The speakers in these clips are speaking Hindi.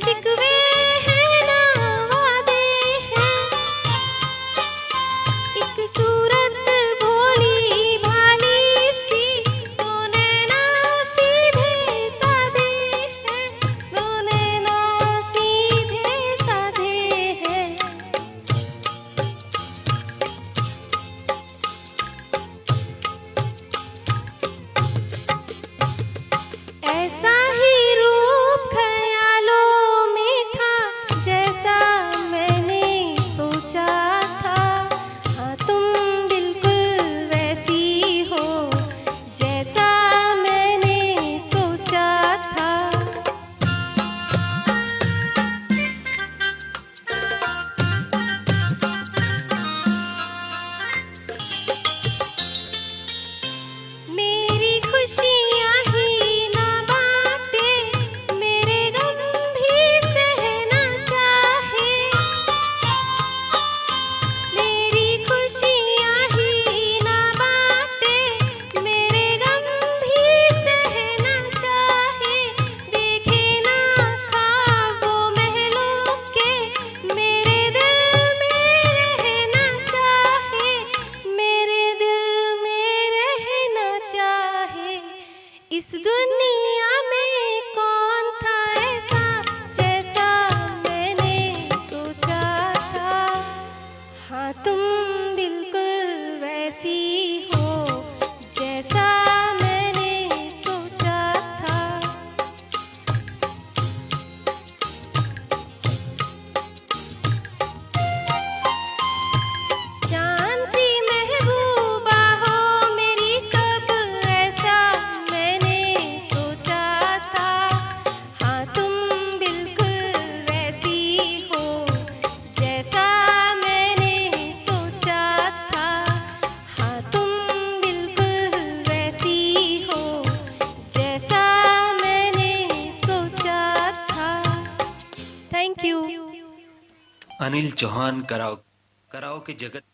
शिकवे हैं ना वादे हैं, एक सूरत भोली भाली सी, दो नैना सीधे साधे हैं, दो नैना सीधे साधे हैं। ऐसा ही रूप ख्यालों में था जैसा मैंने सोचा था, हाँ तुम बिल्कुल वैसी हो जैसा मैंने सोचा था। मेरी खुशियाँ ही ना बांटे, मेरे गम भी सहना चाहे, मेरी खुशियाँ ही ना बांटे, मेरे गम भी सहना चाहे। देखे ना ख्वाबों महलों के, मेरे दिल में रहना चाहे, मेरे दिल में रहना चाहे। इस दुनिया में कौन था ऐसा जैसा मैंने सोचा था, हाँ तुम बिल्कुल वैसी हो जैसा मैंने सोचा था। चांद सी महबूबा हो मेरी, कब ऐसा मैंने सोचा था, हाँ तुम बिल्कुल वैसी हो जैसा मैंने सोचा था, हाँ तुम बिल्कुल वैसी हो जैसा मैंने सोचा था। Thank you. Anil Chauhan karaoke Jagat.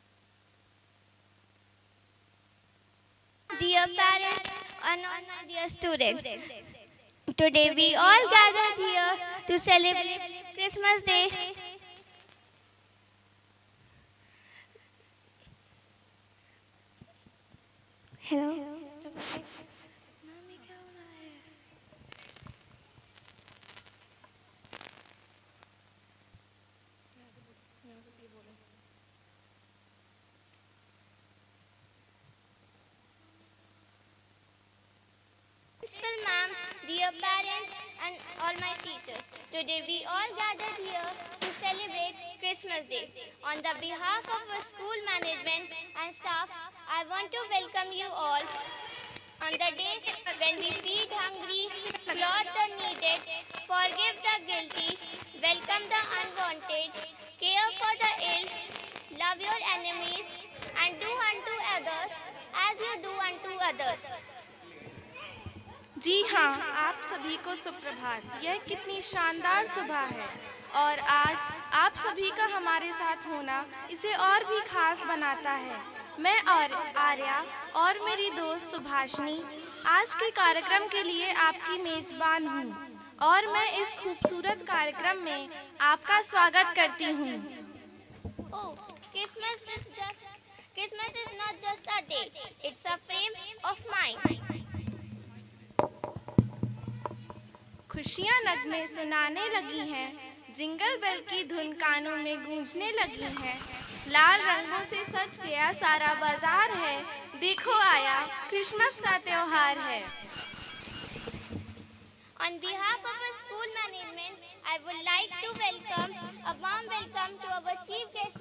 Dear parents and all my dear students, today we all gathered here to celebrate Christmas Day. Hello. Principal ma'am, dear parents and all my teachers, today we all gathered here to celebrate Christmas Day. On the behalf of our school management and staff, I want to welcome you all. On the day when we feed hungry, clothe the needed, forgive the guilty, welcome the unwanted, care for the ill, love your enemies, and do unto others as you do unto others. जी हाँ, आप सभी को सुप्रभात। यह कितनी शानदार सुबह है और आज आप सभी का हमारे साथ होना इसे और भी खास बनाता है। मैं और आर्या और मेरी दोस्त सुभाषनी आज के कार्यक्रम के लिए आपकी मेज़बान हूँ और मैं इस खूबसूरत कार्यक्रम में आपका स्वागत करती हूँ। Oh, Christmas is not just a day, it's a frame of mind. खुशियाँ नगमे सुनाने लगी हैं, जिंगल बेल की धुन कानों में गूंजने लगी है, लाल रंगों से सज गया सारा बाजार है, देखो आया क्रिसमस का त्योहार है। On behalf of our school management, I would like to welcome a warm welcome to our chief guest,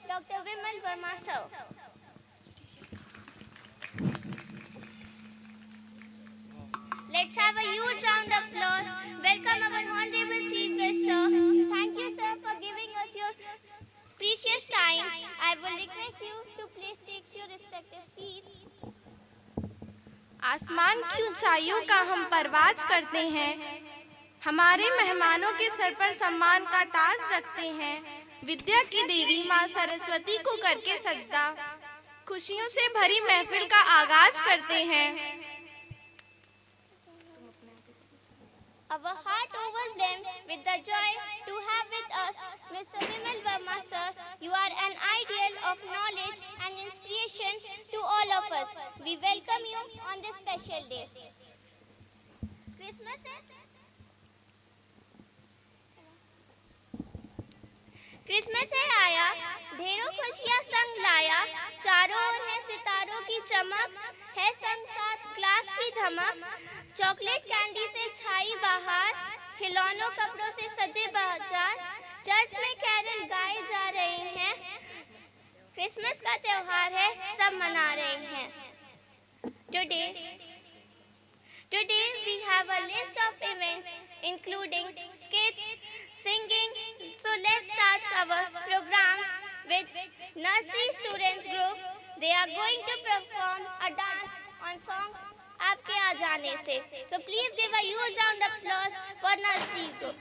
Dr. Vimal Verma sir. Let's have a huge round of applause. Welcome our honorable chief guest, sir. Thank you, sir, for giving us your precious time. I will request you to please take your respective seats. आसमान की ऊंचाइयों का हम परवाज करते हैं, हमारे मेहमानों के सर पर सम्मान का ताज रखते हैं, विद्या की देवी माँ सरस्वती को करके सजदा, खुशियों से भरी महफिल का आगाज करते हैं। Our heart overwhelmed with the joy to have with us Mr. Vimal Verma sir. You are an ideal of knowledge and inspiration to all of us. We welcome you on this special day. Christmas है आया, ढेरों खुशियाँ संग लाया, चारों ओर है सितारों की चमक, है संग साथ क्लास की धमक, चॉकलेट कैंडी से छाई बाहर, खिलौनों कपड़ों से सजे बाजार, चर्च में कैरल गाए जा रहे हैं, क्रिसमस का त्योहार है, सब मना रहे हैं. Today we have a list of events including skits, singing. So let's start our program with nursery students group. They are going to perform a dance on song आपके आ जाने से. So please give a huge round of applause for nursery group.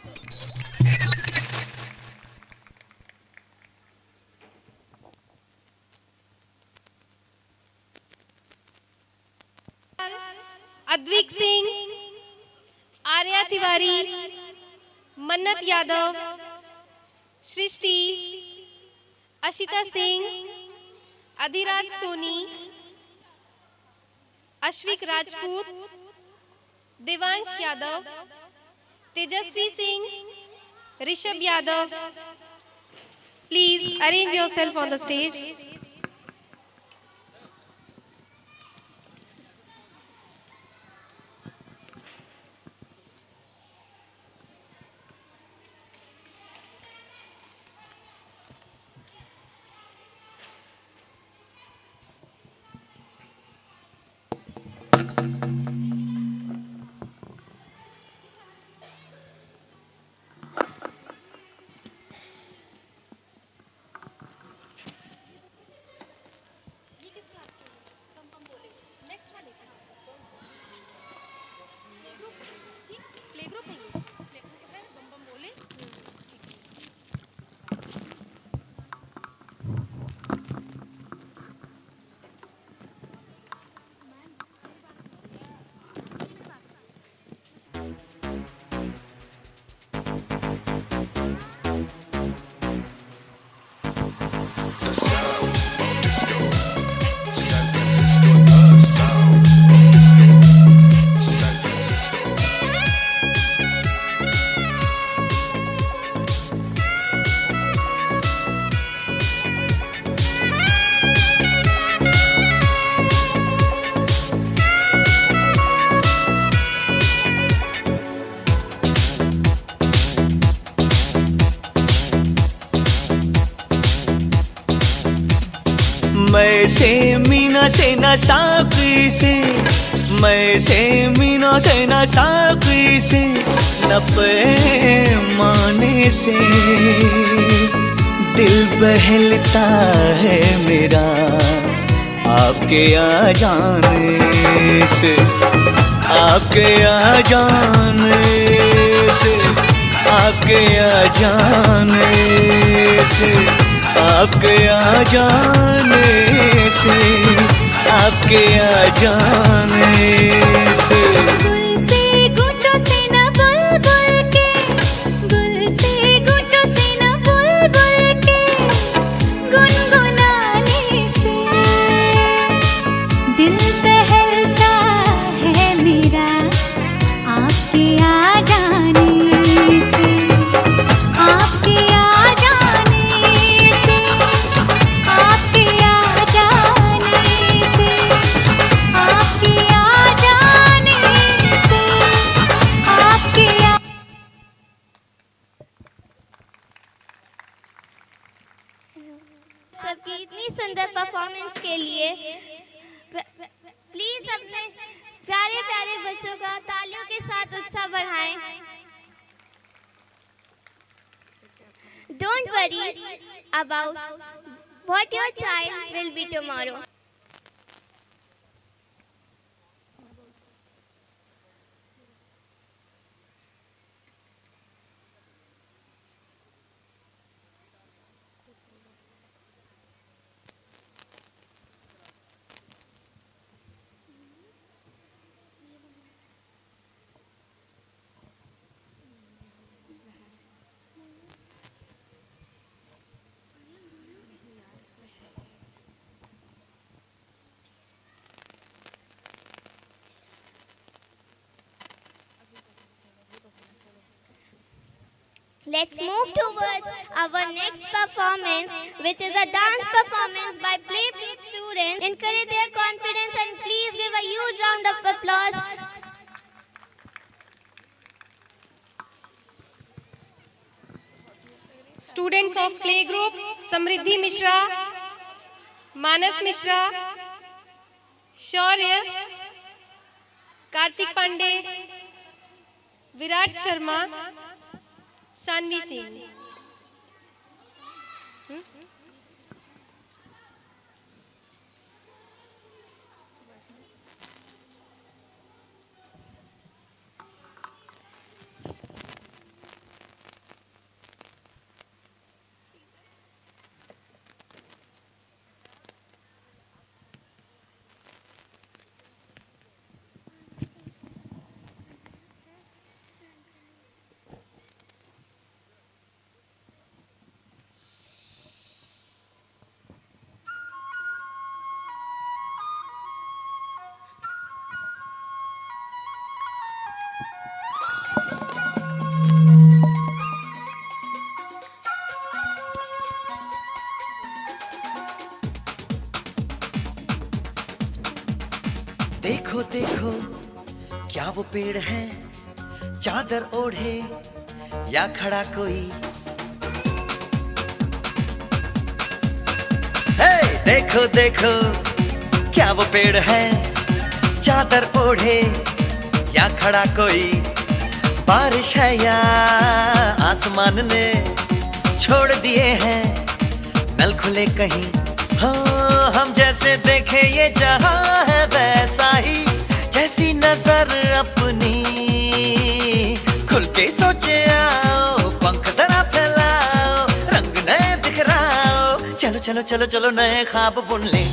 Advik Singh, Arya Tiwari, मन्नत यादव, सृष्टि, अशिता सिंह, अधिराज सोनी, अश्विक राजपूत, देवांश यादव, तेजस्वी Singh, Rishabh Yadav. Please arrange yourself on the stage. मैं से मीना से न साकी से, मैं से मीना से न साकी से, न पैमाने से दिल बहलता है मेरा आपके आ जाने से, आपके आ जाने से, आपके आ जाने से, आपके आ जाने से, आपके आ जाने से. गुल से गुच्छों से न बुलबुल के, गुल से गुच्छों से न बुलबुल के गुनगुनाने से दिल बहलता है मेरा आपके आ जाने से, आपके आ जाने से, आपके आ जाने से, आपके आ जाने से, आपके आ. सबकी इतनी सुंदर परफॉर्मेंस के लिए प्लीज अपने प्यारे प्यारे बच्चों का तालियों के साथ उत्साह बढ़ाएं. Don't worry about what your child will be tomorrow. Let's move towards our next performance, which is a dance performance by Play students. Encourage their confidence and please give a huge round of applause. Students of playgroup Samriddhi Mishra, Manas Mishra, Shaurya, Kartik Pandey, Virat Sharma, Sanvi Singh. देखो देखो क्या वो पेड़ है, चादर ओढ़े या खड़ा कोई। हे देखो देखो क्या वो पेड़ है, चादर ओढ़े या खड़ा कोई। बारिश है या आसमान ने छोड़ दिए हैं नल खुले कहीं। हाँ हम जैसे देखे ये जहां है वैसा ही, जैसी नजर अपनी खुल के सोचे आओ। पंख जरा फैलाओ, रंग नए बिखराओ, चलो चलो चलो चलो नए ख्वाब बुन ले।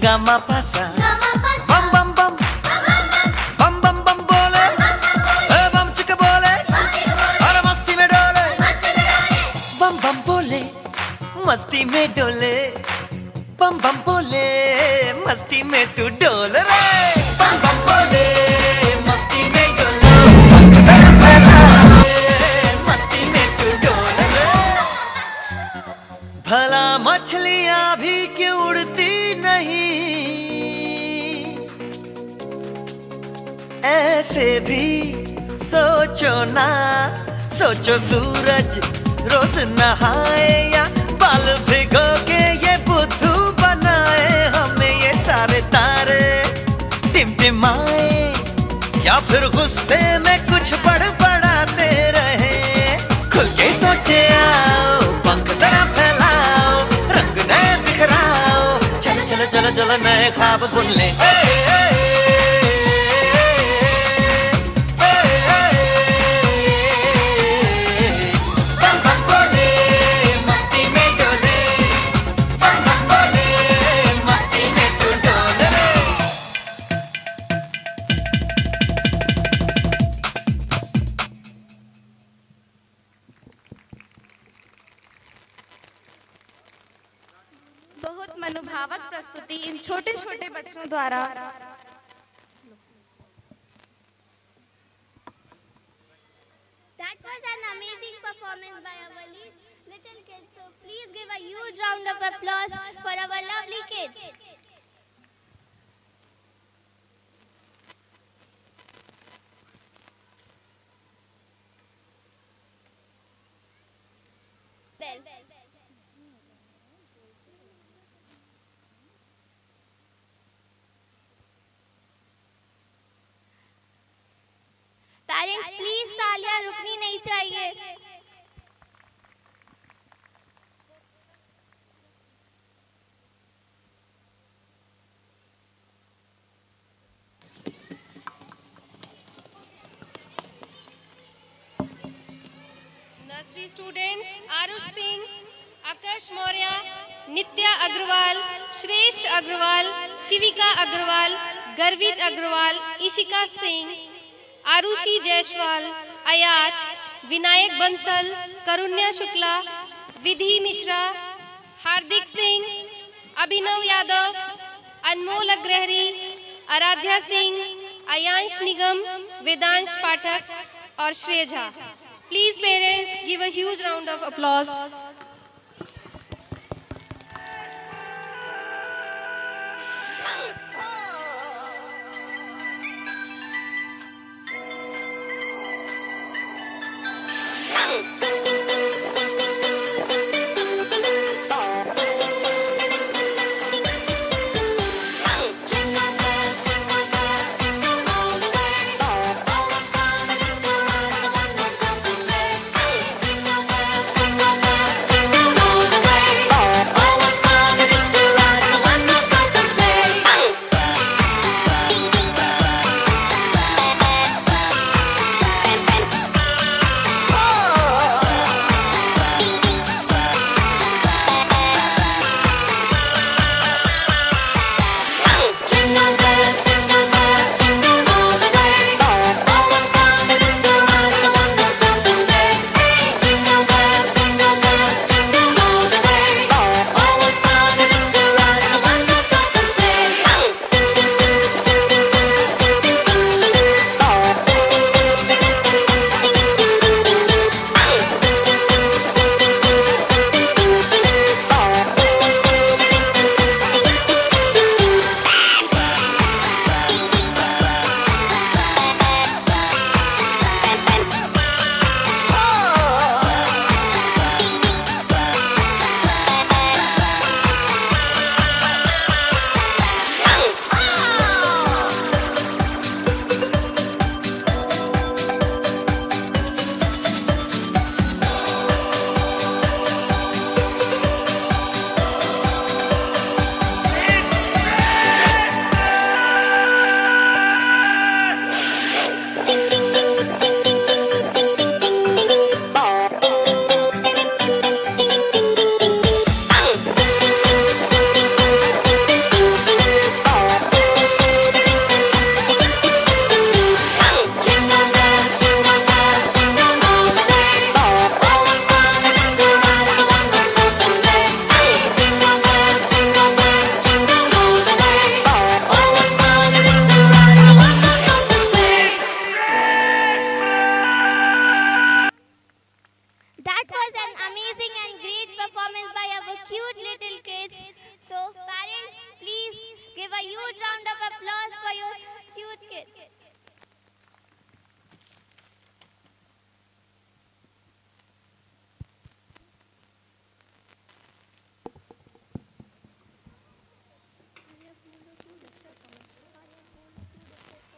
Gama pasa, bam bam bam, bam bam bam बोले, bam चिक बोले, और मस्ती में डोले, bam bam बोले, मस्ती में डोले, bam bam बोले, मस्ती में तू डोल रे। bam bam बोले, मस्ती में डोले, मस्ती में तू डोल रे। भला मछलियां भी क्यों उड़ती नहीं, ऐसे भी सोचो ना। सोचो सूरज रोज नहाए या बाल भिगो के ये बुद्धू बनाए। हमें ये सारे तारे टिमटिमाए या फिर गुस्से में कुछ बड़बड़ाते रहे। खुल के सोचे आओ, पंख जरा फैलाओ, रंग नए बिखराओ, चलो चलो चलो चलो नए ख्वाब बुन ले। बहुत मनोभावक प्रस्तुति इन छोटे छोटे बच्चों द्वारा। That was an amazing performance by our little kids. So please give a huge round of applause for our lovely kids. Bell. Parents, please तालियां रुकनी नहीं चाहिए। Nursery students Arush Singh, Akash Maurya, Nitya Agrawal, Shresh Agrawal, Shivika Agrawal, गर्वित अग्रवाल, इशिका सिंह, आरुषि जायसवाल, आयात, विनायक बंसल, करुण्या शुक्ला, विधि मिश्रा, हार्दिक सिंह, अभिनव यादव, अनमोल अग्रहरी, आराध्या सिंह, आयांश निगम, वेदांश पाठक और श्रेय Jha. Please parents give a huge round of applause.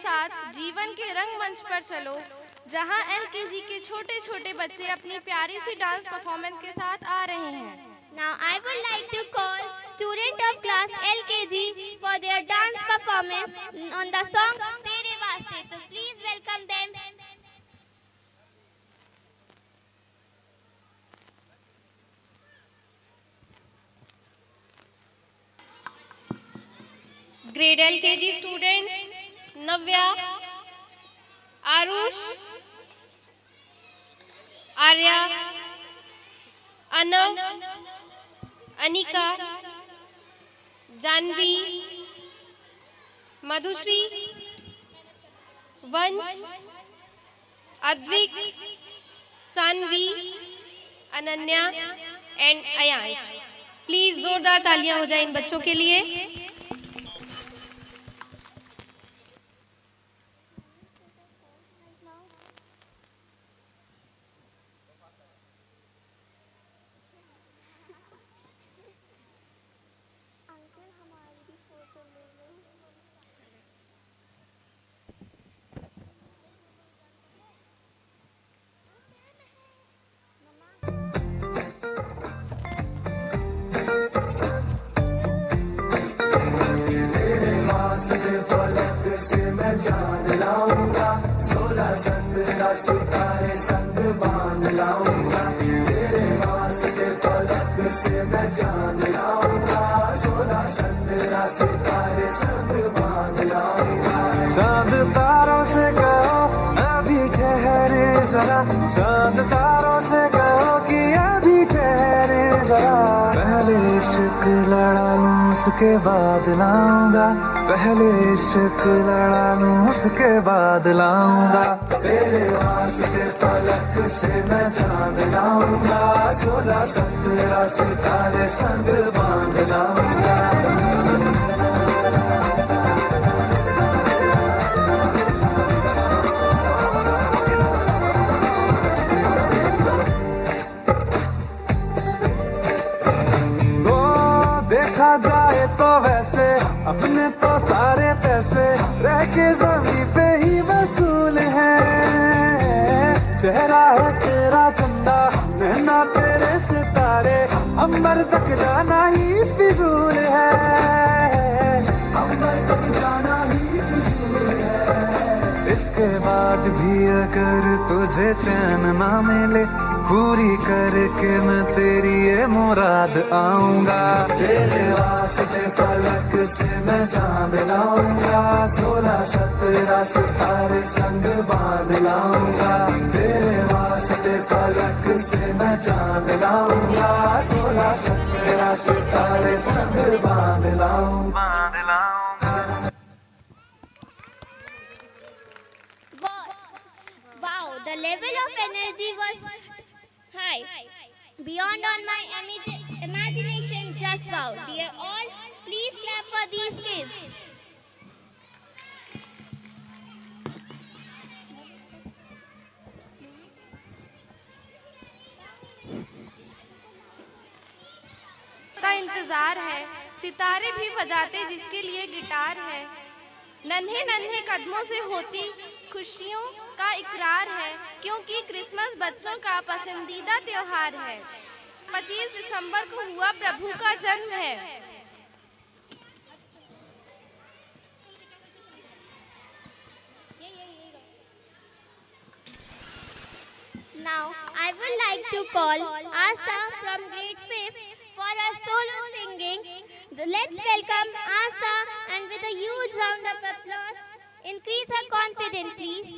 साथ जीवन के रंगमंच पर चलो, जहां एलकेजी के छोटे छोटे बच्चे अपनी प्यारी सी डांस परफॉर्मेंस के साथ आ रहे हैं। Now I would like to call student of class LKG for their dance performance on the song Tere Vaste. So please welcome them. Grade LKG students Navya, Aarush, Arya, Anav, Anika, Janvi, Madhushree, Vansh, Advik, Saanvi, Ananya and Ayansh. Please जोरदार तालियां हो जाए इन बच्चों के लिए। जान लाऊंगा, 16 चंद्रा सितारे संग बांध लाऊंगा। चांद तारों से कहो कि अभी ठहरे जरा। पहले इश्क लड़ा लूं उसके बाद लाऊंगा, पहले इश्क लड़ा लूं उसके बाद लाऊंगा। तेरे वास्ते फलक से मैं चांद लाऊंगा, 16-17 सितारे संग बांध लाऊंगा। देखा जाए तो वैसे अपने तो सारे पैसे रह के ज़मीं पे ही वसूल है। चेहरा है तेरा चंदा, नैना तेरे सितारे, अंबर तक जाना ही फिजूल है, अंबर तक जाना ही फिजूल है। इसके बाद भी अगर तुझे चैन ना मिले, पूरी करके मैं तेरी ये मुराद आऊंगा। तेरे वास्ते फलक से मैं चांद लाऊंगा, 16-17 सितारे संग बांध लाऊंगा। तेरे वास्ते फलक से मैं चांद लाऊंगा, 16-17 सितारे संग बांध लाऊंगा। Wow, the level of energy was high, beyond all my imagination. Just wow. Dear all, please clap for these kids. का इंतजार है, सितारे भी बजाते जिसके लिए गिटार है। नन्हे नन्हे कदमों से होती खुशियों का इकरार है, क्योंकि क्रिसमस बच्चों का पसंदीदा त्योहार है। 25 दिसंबर को हुआ प्रभु का जन्म है। Now, I would like to call Asta from grade 5 for her solo singing. Let's welcome Asta and with a huge round of applause, increase her confidence, please.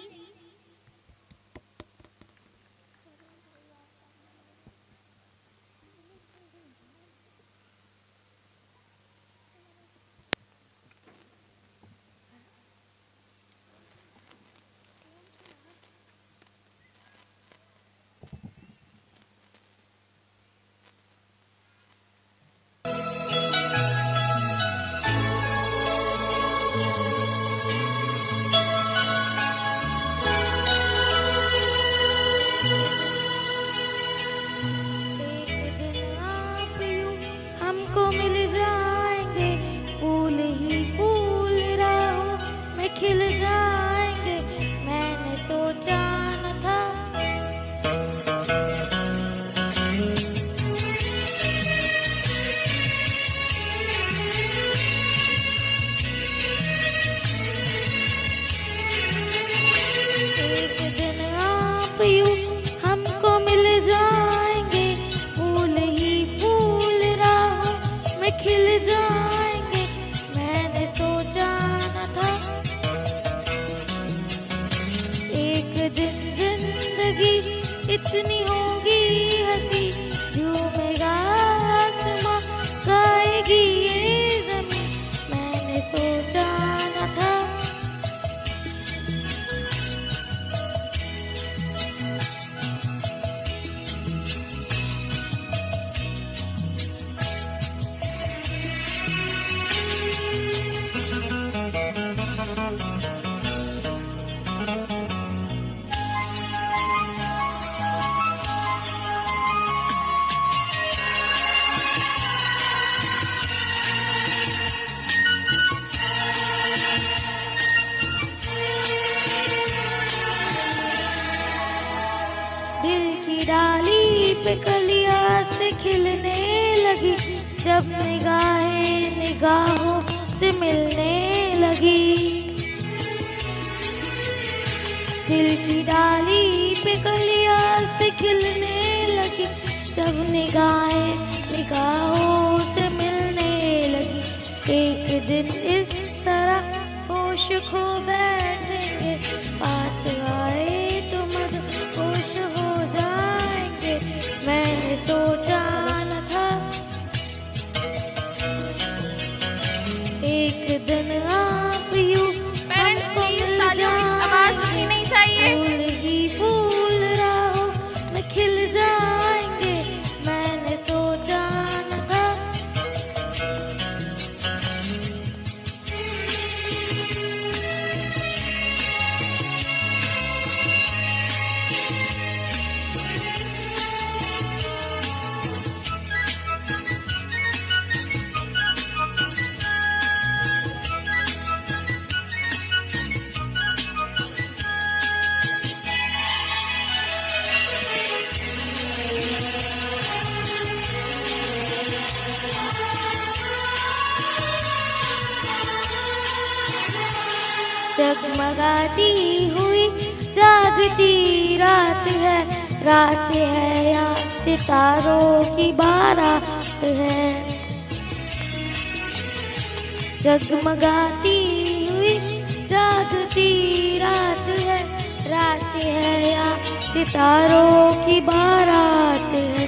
खिल जाएंगे, मैंने सोचा न था। एक दिन आप यूं हमको मिल जाएंगे, फूल ही फूल राहों में खिल जाएंगे, मैंने सोचा न था। इतनी होगी हंसी, झूमेगा आसमां, गाएगी ये ज़मीं, मैंने सोचा न था। डाली पे कलियां से खिलने लगी, जब निगाहें निगाहों से मिलने लगी। दिल की डाली पे कलियां से खिलने लगी, जब निगाहें निगाहों से मिलने लगी। एक दिन इस तरह होश खो बैठेंगे, पास आए तो मद होश जगमगाती हुई जागती रात है या सितारों की बारात है। जगमगाती हुई जागती रात है या सितारों की बारात है।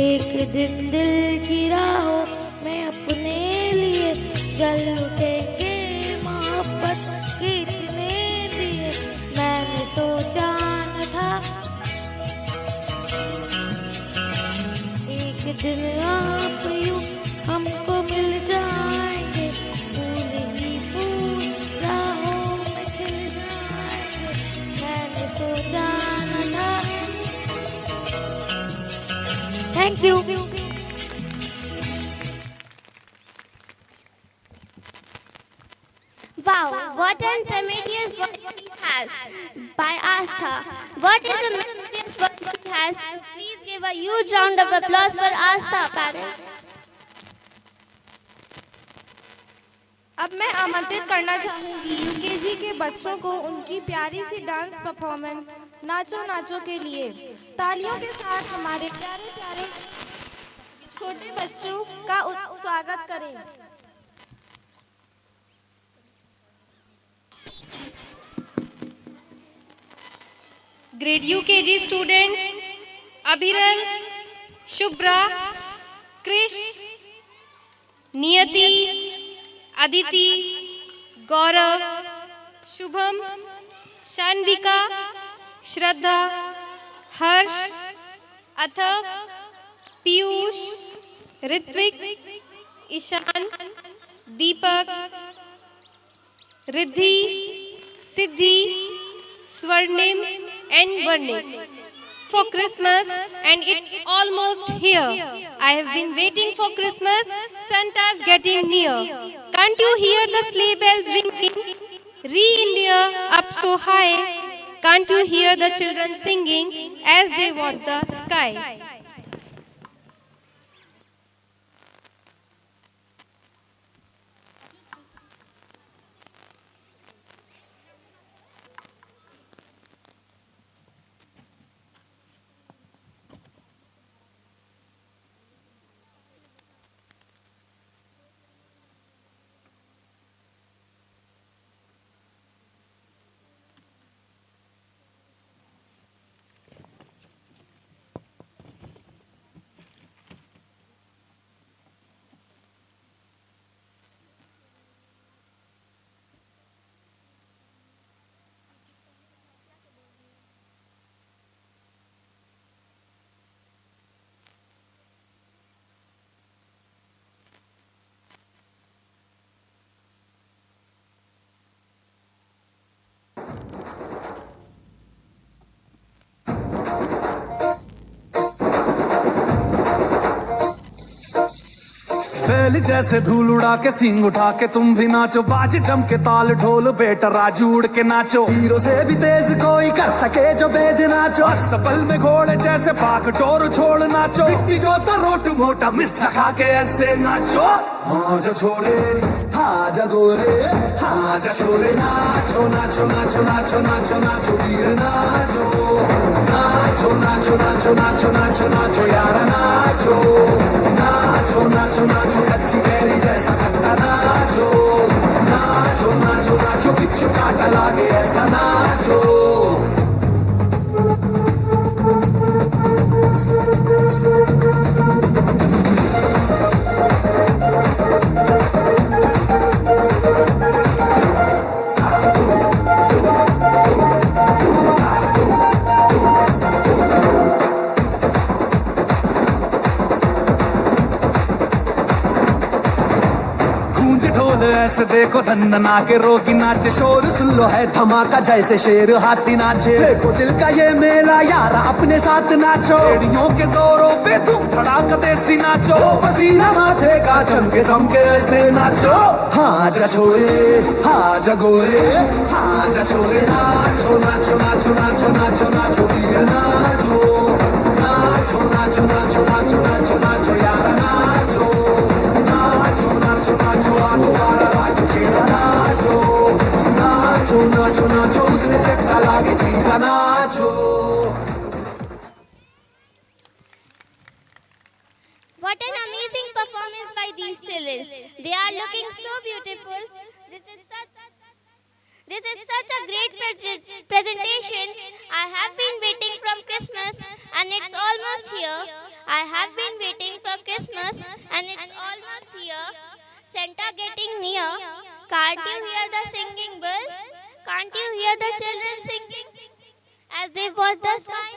एक दिन दिल की राहों में अपने लिए जल उठेंगे मोहब्बत के इतने दिए। मैंने सोचा न था एक दिन आप यूं हमको मिल जाएंगे, फूल ही फूल राहों में खिल जाएंगे। मैंने सोचा न था। Thank you. Wow, what an tremendous work he has by Astha. What is the tremendous work he has? So please give a huge round of applause for Astha, parents. अब मैं आमंत्रित करना चाहूँगी यूकेजी के बच्चों को उनकी प्यारी सी डांस परफॉर्मेंस नाचो नाचो के लिए। तालियों के साथ हमारे प्यारे प्यारे छोटे बच्चों का स्वागत करें। Grade UKG students Abhiral, Shubhra, Krish, Niyati, Aditi, गौरव, शुभम, शान्विका, श्रद्धा, हर्ष, अथव, पीयूष, ऋत्विक, ईशान, दीपक, रिद्धि, सिद्धि, स्वर्णिम and Varnik for Christmas, and it's almost here. I have been waiting for Christmas. Santa's getting near. Can't you hear the sleigh bells ringing? Re-India up so high. Can't you hear the children singing as they watch the sky? बैल जैसे धूल उड़ा के सींग उठा के तुम भी नाचो, बाज जम के ताल ढोल बेटा राजू उड़ के नाचो। हीरो से भी तेज कोई कर सके जो बेद नाचो, अस्तबल में घोड़े जैसे पाक टोर छोड़ नाचो। मिट्टी जो तो रोट मोटा मिर्चा खा के ऐसे नाचो। हाँ जा छोरे हाँ जा गोरे हाँ जा छोरे, नाचो नाचो नाचो नाचो नाचो नाचो वीर नाचो, नाचो नाचो नाचो नाचो नाचो नाचो यार नाचो, नाचो नाचो नाचो कच्ची कैरी जैसा खट्टा नाचो, नाचो नाचो नाचो बिच्छू काटा लागे ऐसा नाचो। ऐसे देखो धन्ना के रोगी नाचे, शोर सुन लो है धमाका जैसे शेर हाथी नाचे। देखो दिल का ये मेला यार अपने साथ नाचो, एड़ियों के जोरों पे तुम धड़ाका देसी नाचो। पसीना माथे का चमके दमके ऐसे नाचो। हाँ जा छोरे हाँ जा गोरे हाँ जा छोरे, नाचो नाचो नाचो नाचो नाचो नाचो वीर नाचो, नाचो नाचो नाचो नाचो नाचो नाचो यार नाचो, नाचो नाचो नाचो आगो वाला राज छेड़ा नाचो, नाचो नाचो नाचो. What an amazing performance by these children. They are looking so beautiful. This is such a great presentation. I have been waiting from Christmas and it's almost here. I have been waiting for Christmas and it's almost here. Santa getting near. Can't you hear the singing bells? Can't you hear the children singing as they watch the sky?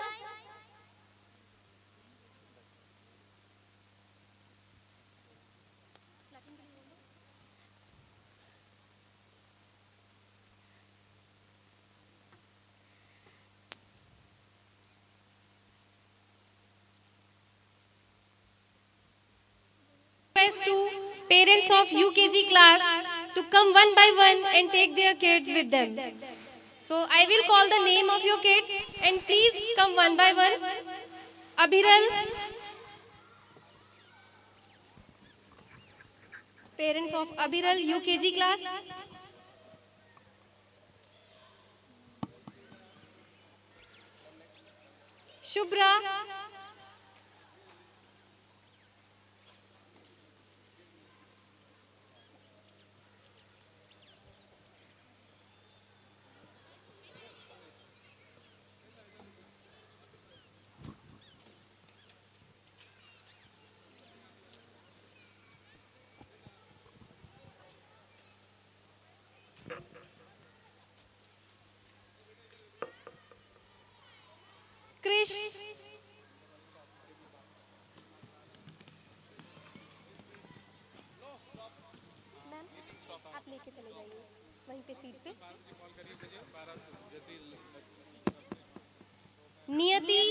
Request to parents of UKG class to come one by one and take their kids with them. So I will call the name of your kids and please come one by one. Abhiral. Parents of Abhiral UKG class. Shubhra. Krish. Ma'am आप लेके चले जाइए वहीं पे सीट पे. नियति.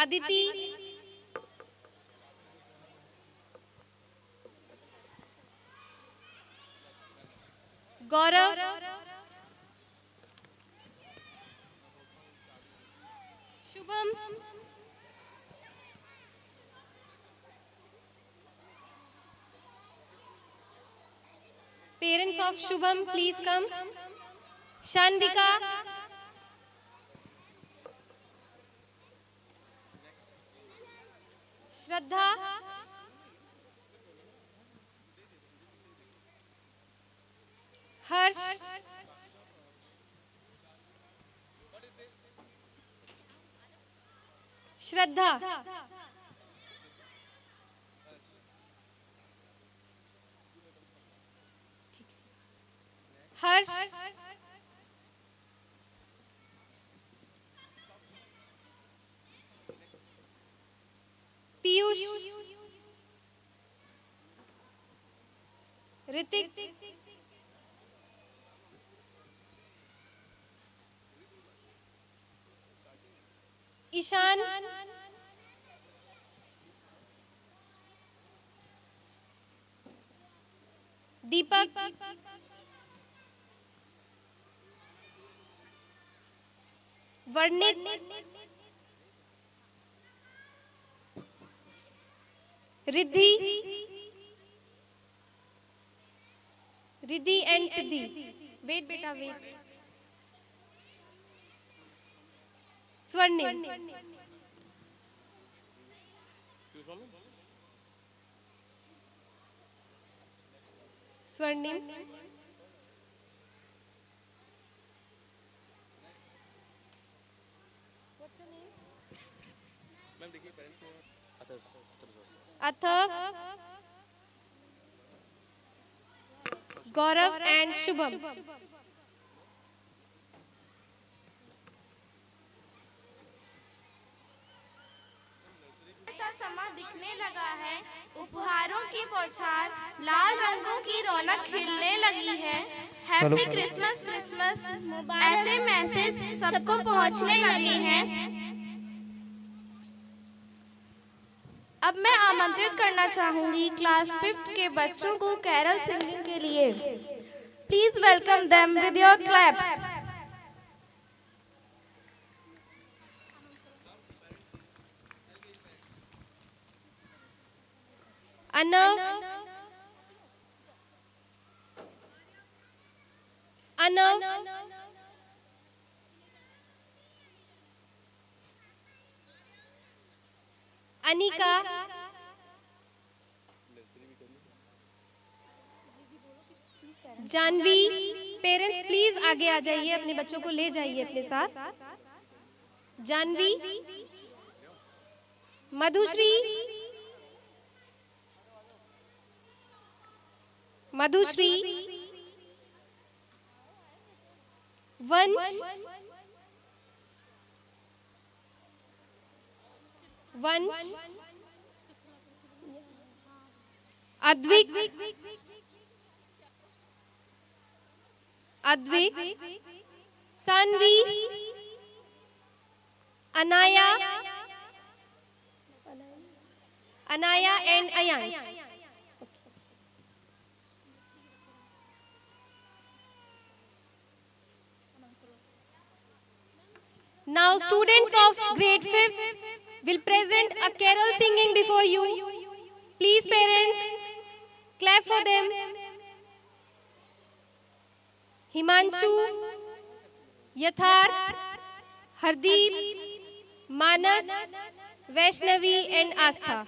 अदिति. गौरव. Shubham. Parents of Shubham, please come. Shanvika. Shraddha. Harsh. Shraddha. Harsh. Piyush. Ritik. Ishaan. Deepak. Varnit. Riddhi. Riddhi and Siddhi. Wait बेटा वेट. स्वर्णिम. स्वर्णिम. अथर्व. गौरव एंड शुभम. ऐसा समा दिखने लगा है, उपहारों की बौछार, लाल रंगों की रौनक खिलने लगी है। हैप्पी क्रिसमस क्रिसमस ऐसे मैसेज सबको पहुंचने लगे हैं। अब मैं आमंत्रित करना चाहूंगी क्लास 5th के बच्चों को कैरल सिंगिंग के लिए। Please welcome them with your claps. Anav, Anav, Anika, Janvi. Parents please आगे आ जाइए, अपने बच्चों को ले जाइए अपने साथ। Janvi, Madhushree, Madhushree, Vansh, Vansh, Advik, Advik, Saanvi, Anaya, Anaya and Ayansh. Now students of grade 5 will present a carol singing before you. Please parents, clap for them. Himanshu, यथार्थ, हरदीप, मानस, वैष्णवी एंड आस्था।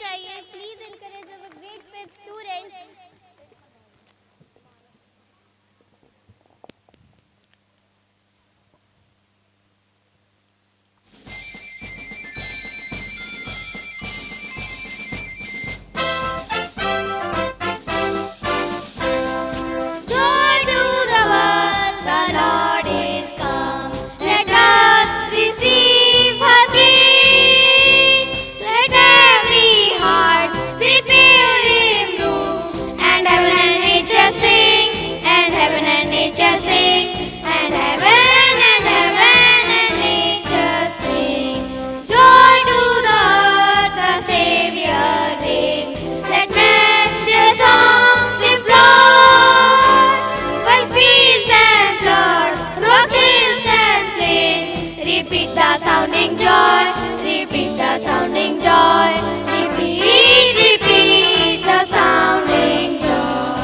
चाहिए, please encourage our grade 5 students. Joy to the world, the Lord is come. Let us receive her King. Let every heart prepare Him room, and heaven and nature sing, and heaven and nature sing, and heaven and nature sing. Joy to the earth, the Savior reigns. Let men their songs implore, while fields and floods, rocks, hills and plains, repeat the sounding joy, repeat the sounding joy, repeat, repeat the sounding joy.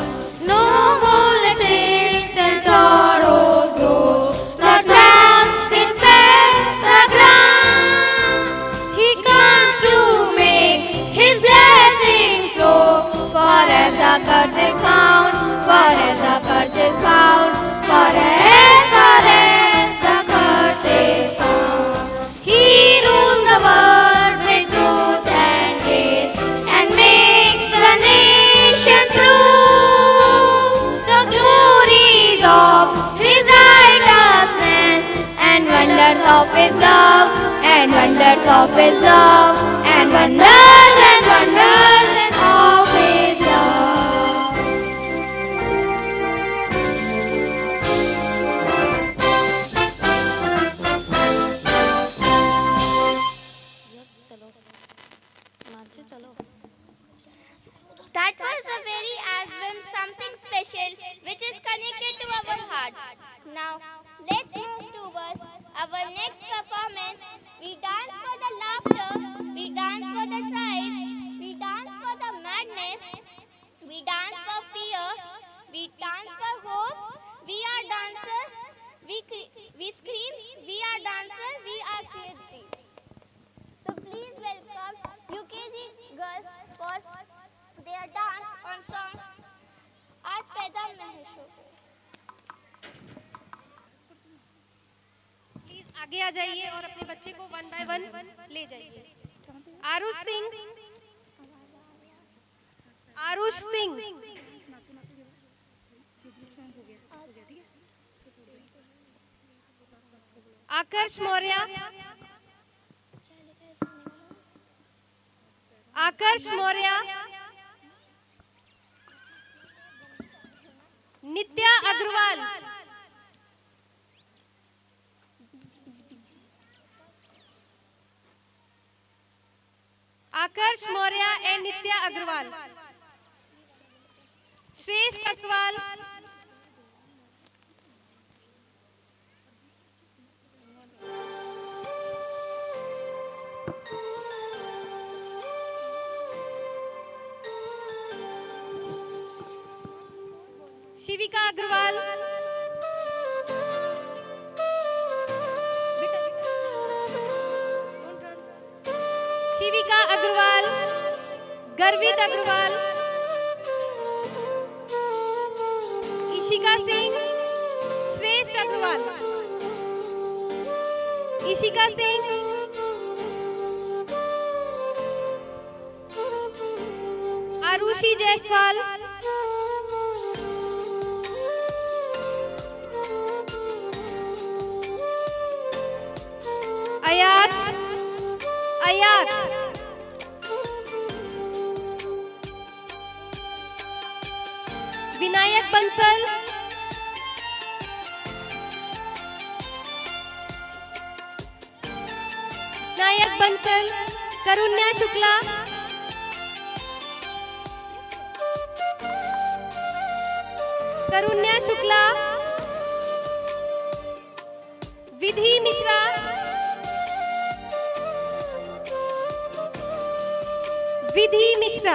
No more letters and sorrow grows, not plants in the ground. He comes to make His blessing flow, for as the curse is found, for as the curse is found, for as the curse is found. He rules the world with truth and grace, and makes the nation true. The glories of His righteousness, and wonders of His love, and wonders of His love, and wonders of His love. That was a very aswim, something special, which is connected to our hearts. Now, let's move towards our next performance. We dance for the laughter, we dance for the pride, we dance for the madness, we dance for fear, we dance for hope. We are dancers, we scream, we are dancers, we are creative. So please welcome UKG girls for their dance on song आज पैदा महश हो। प्लीज आगे आ जाइए और अपने बच्चे को 1 by 1 ले जाइए। आरुष सिंह, आरुष सिंह, आकर्ष मौर्य, आकर्ष मौर्य, नित्या अग्रवाल, आकर्ष मौर्य एंड नित्या अग्रवाल। श्रेष्ठ अग्रवाल, शिविका अग्रवाल, शिविका अग्रवाल, गर्वित अग्रवाल, इशिका सिंह, श्रेष्ठ अग्रवाल, इशिका सिंह, आरुषि जायसवाल, अयात, अयात, विनायक बंसल, विनायक बंसल, करुण्या शुक्ला, करुण्या शुक्ला, विधि मिश्रा, विधि मिश्रा,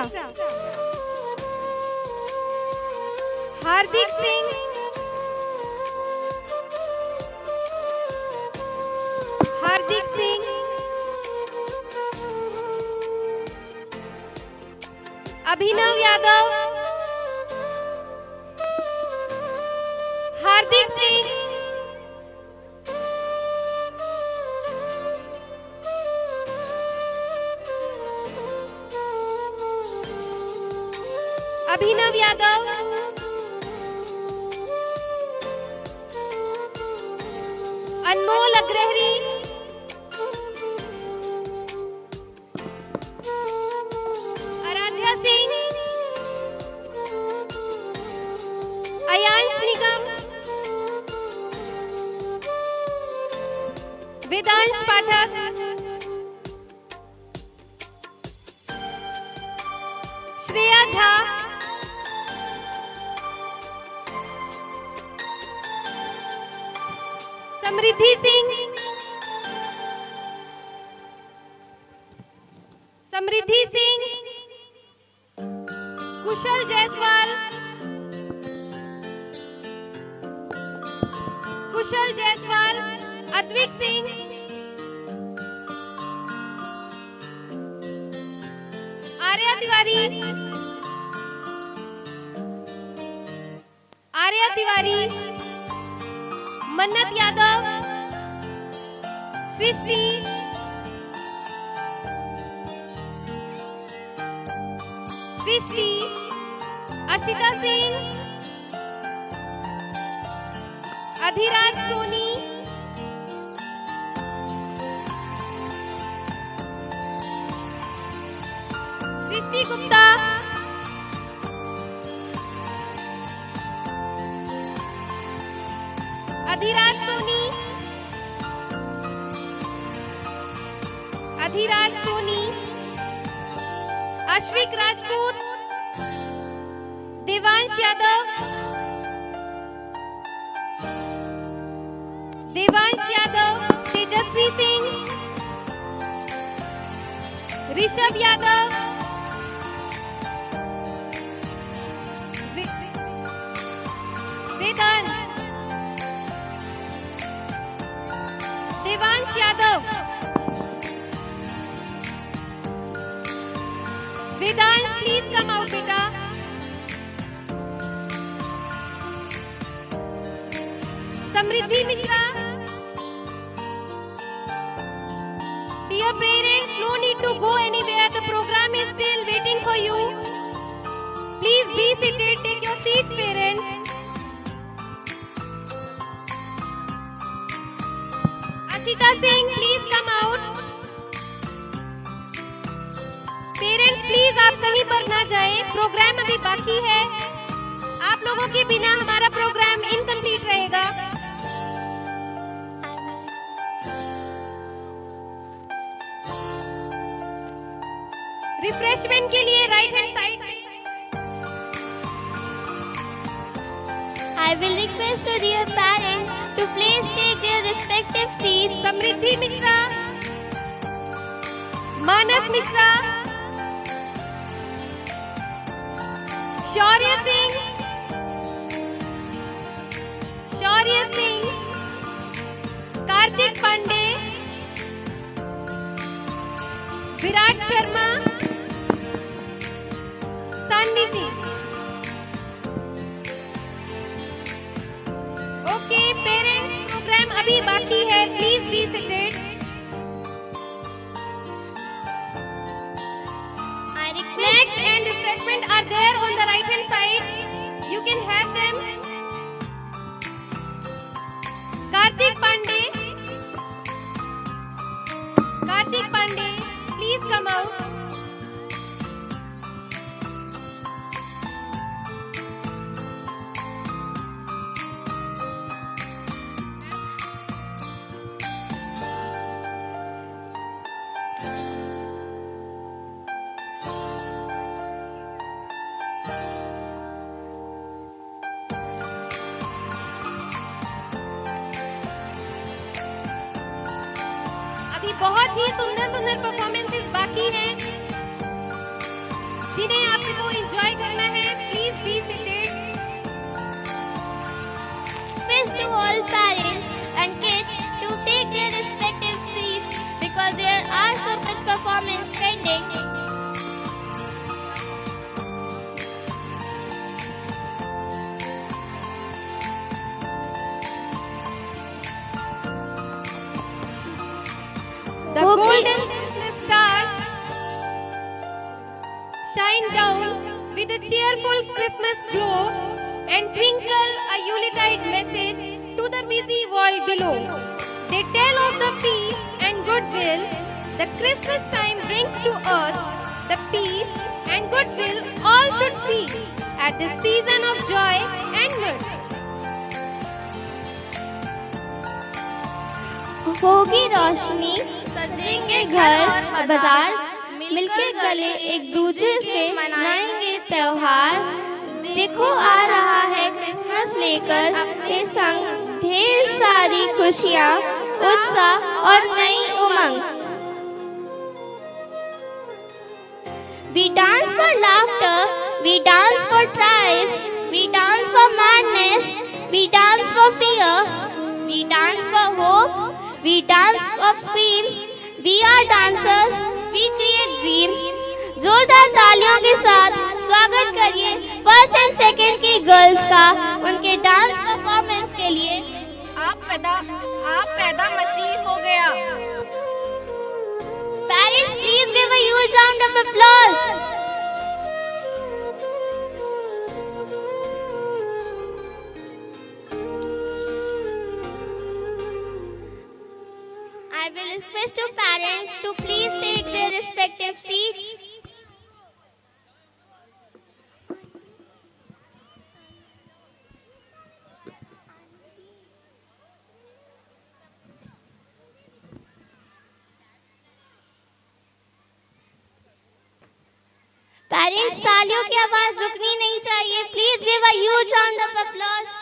हार्दिक सिंह, हार्दिक सिंह, अभिनव यादव, हार्दिक सिंह, अभिनव यादव, अनमोल अग्रहरी, आराध्या सिंह, अयांश निगम, वेदांश पाठक, श्रेया झा, समृद्धि सिंह, समृद्धि सिंह, कुशल जायसवाल, कुशल जायसवाल, अद्विक सिंह, आर्या तिवारी, आर्या तिवारी, मन्नत यादव, सृष्टि, सृष्टि, अशिता सिंह, अधिराज सोनी, सृष्टि गुप्ता, अधिराज सोनी, अधिराज सोनी, अश्विक राजपूत, देवांश यादव, देवांश यादव, तेजस्वी Singh, Rishabh Yadav, Vedansh, Devansh Yadav, Vedansh please come out बेटा। समृद्धि Mishra, dear parents, no need to go anywhere, the program is still waiting for you. Please be seated, take your seats parents. Ashita Singh, please come out. Parents please आप कहीं पर ना जाएं, प्रोग्राम अभी बाकी है। आप लोगों के बिना हमारा प्रोग्राम इनकम्प्लीट रहेगा। रिफ्रेशमेंट के लिए राइट हैंड साइड में I will request to dear parents to please take their respective seats. Samriddhi Mishra, Manas Mishra, Shaurya Singh, Kartik Pandey, Virat Sharma, Saanvi Singh. Okay parents, program अभी बाकी है, please be seated. Snacks and refreshment are there on the right hand side. You can have them. Kartik Pandey, please come out. अभी बहुत ही सुंदर सुंदर परफॉर्मेंसेस बाकी हैं जिन्हें आपको एंजॉय करना है। Please be seated. Request to all parents and kids to take their respective seats because there are so much performance pending. The golden Christmas stars shine down with a cheerful Christmas glow and twinkle a Yuletide message to the busy world below. They tell of the peace and goodwill the Christmas time brings to earth. The peace and goodwill all should feel at this season of joy and mirth. होगी रोशनी, सजेंगे घर बाजार, मिलके गले एक दूसरे से मनाएंगे त्योहार। देखो आ रहा है क्रिसमस लेकर अपने संग ढेर सारी खुशियाँ, उत्साह और नई उमंग। We dance for laughter, we dance for tries, we dance for madness, we dance for fear, we dance for hope, we dance of scream. We are dancers, we create dreams. जोरदार तालियों के साथ स्वागत करिए फर्स्ट एंड सेकंड की गर्ल्स का उनके डांस परफॉर्मेंस के लिए। आप पैदा मशीन हो गया। Parents, please give a huge round of applause. I will request to parents to please take their respective seats. Parents, तालियों की आवाज रुकनी नहीं चाहिए। Please give a huge round of applause.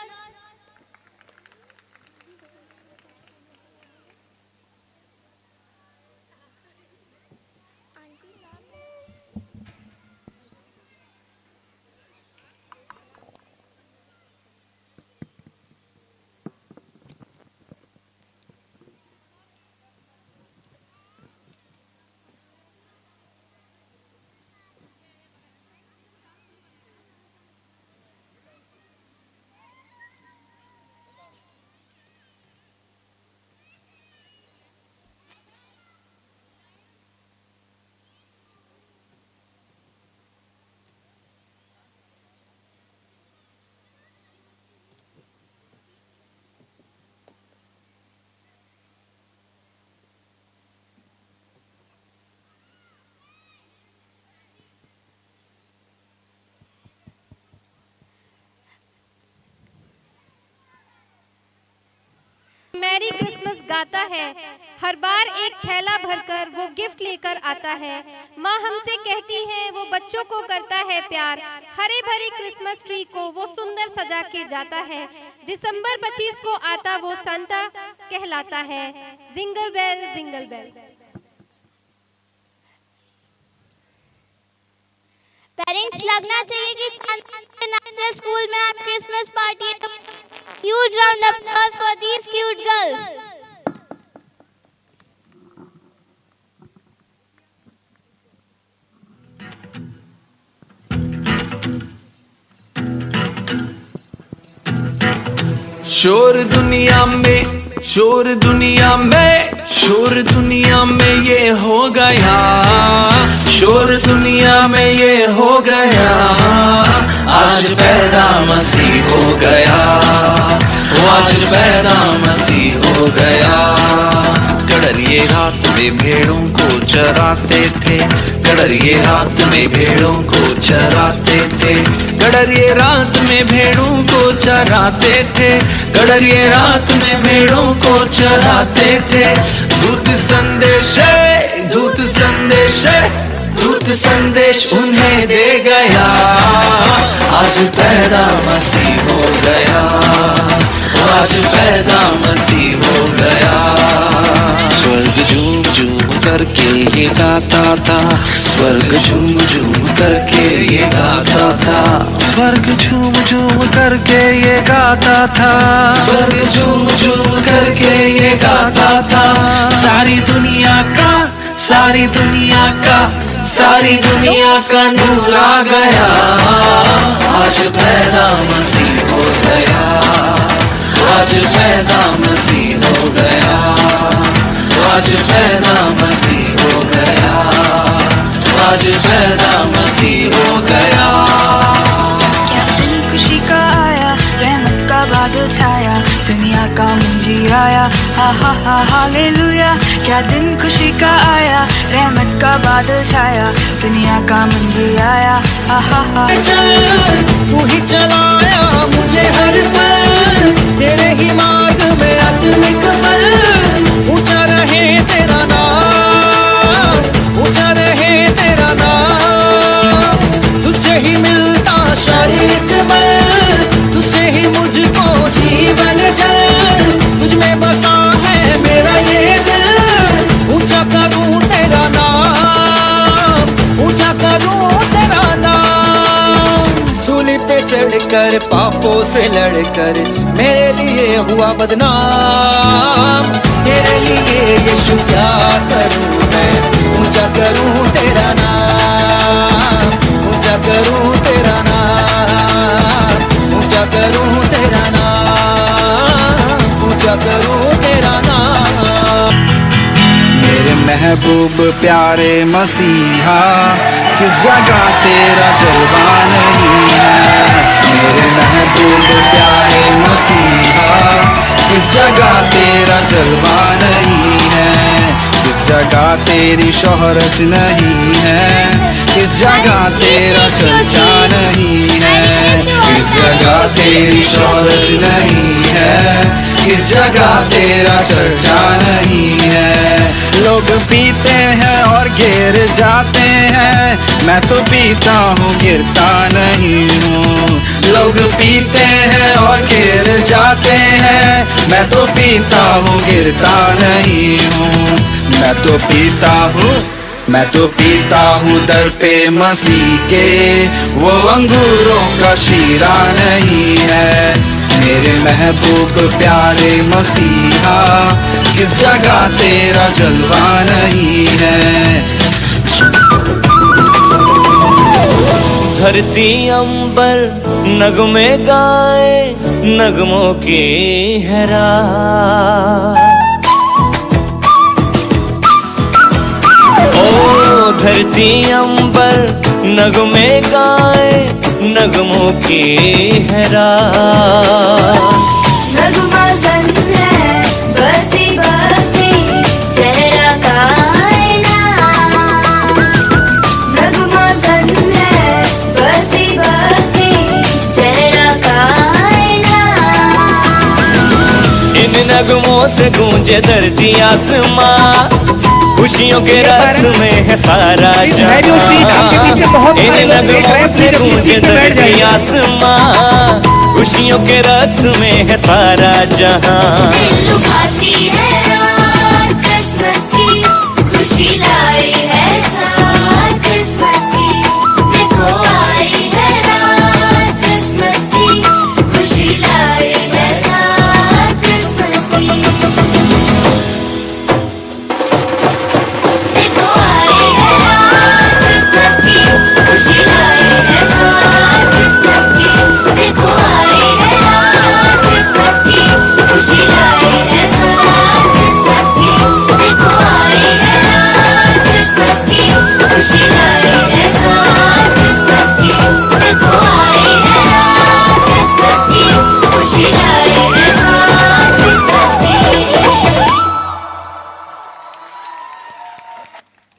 Merry Christmas गाता है हर बार एक थैला भरकर वो गिफ्ट लेकर आता है। माँ हमसे कहती है वो बच्चों को करता है प्यार। हरे भरे क्रिसमस ट्री को वो सुंदर सजा के जाता है। दिसंबर 25 को आता वो सांता कहलाता है। Jingle bell jingle bell. Parents लगना चाहिए कि नेशनल स्कूल में आप क्रिसमस पार्टी है। Huge round of applause for these cute girls. शोर दुनिया में, शोर दुनिया में, शोर दुनिया में ये हो गया, शोर दुनिया में ये हो गया, आज पैदा मसीह हो गया, आज पैदा मसीह हो गया। कड़रिए रात में भेड़ों को चराते थे, कड़रिए रात में भेड़ों को चराते थे, कड़रिए रात में भेड़ों को चराते थे, कड़रिए रात में भेड़ों को चराते थे। दूत संदेश, दूत संदेश, दूत संदेश उन्हें दे गया, आज पैदा मसीह हो गया, आज पैदा मसीह हो गया। स्वर्ग झूम झूम करके ये गाता था, स्वर्ग झूम झूम करके ये गाता था, स्वर्ग झूम झूम करके ये गाता था, स्वर्ग झूम झूम करके ये गाता था। सारी दुनिया का, सारी दुनिया का, सारी दुनिया का नूर आ गया, आज पैदा मसीह हो गया, आज पैदा मसीह हो गया, आज पैदा मसीह हो गया, आज पैदा मसीह हो गया। क्या दिन खुशी का आया, रहमत का बादल छाया, दुनिया का मुंजी आया, हा हा हा हालेलुया। क्या दिन खुशी का आया, रहमत का बादल छाया, दुनिया का मुंजी आया, हा हा हा। तू ही चलाया मुझे हर पल, तेरे ही मार्ग में आत्मिक फल, ऊंचा रहे तेरा नाम, ऊंचा रहे तेरा नाम, तुझसे ही मिलता शारीरिक बल, तुझसे ही मुझको जीवन जल, तुझ में बसा है मेरा ये दिल, ऊंचा करूं तेरा नाम, ऊंचा करूं तेरा नाम। सूली पे चढ़कर पापों से लड़कर मेरे लिए हुआ बदनाम, तेरे लिए यीशु क्या करूं मैं, ऊंचा करूं तेरा नाम, ऊंचा करूं तेरा नाम, ऊंचा करूं तेरा नाम, ऊंचा करूं तेरा नाम। मेरे महबूब प्यारे मसीहा, किस जगह तेरा जलवा नहीं है, मेरे महबूब प्यारे मसीहा, किस जगह तेरा जलवा नहीं है, किस जगह तेरी शोहरत नहीं है, किस जगह तेरा चर्चा नहीं है, किस जगह तेरी शोहरत नहीं है, किस जगह तेरा चर्चा नहीं है। लोग पीते हैं और गिर जाते हैं, मैं तो पीता हूँ गिरता नहीं हूँ। लोग पीते हैं और गिर जाते हैं, मैं तो पीता हूँ गिरता नहीं हूँ, मैं तो पीता हूँ, मैं तो पीता हूँ दर पे मसीह के, वो अंगूरों का शीरा नहीं है। मेरे महबूब प्यारे मसीहा, किस जगह तेरा जलवा नहीं है। धरती अंबर नगमे गाए, नगमों की है रात, ओ धरती अंबर नगमे गाए, नगमों की है रात। नगमा जन है बस्ती बस्ती सहरा कायनात, नगमा जन है बस्ती बस्ती सहरा कायनात। इन नगमों से गूंजे धरती आसमां, खुशियों के रक्स में है सारा जहां। इन नगमों से गूंजे धरती आसमां, खुशियों के रक्स में है सारा जहां। खुशी लाई है साथ क्रिसमस की, देखो आई है रात क्रिसमस की, खुशी लाई है साथ क्रिसमस की, देखो आई है रात क्रिसमस की, खुशी लाई है साथ क्रिसमस की, देखो आई है रात क्रिसमस की, खुशी लाई है साथ क्रिसमस की, देखो आई है क्रिसमस की, खुशी लाई है साथ क्रिसमस की, देखो आई है रात क्रिसमस की, खुशी लाई है साथ क्रिसमस की।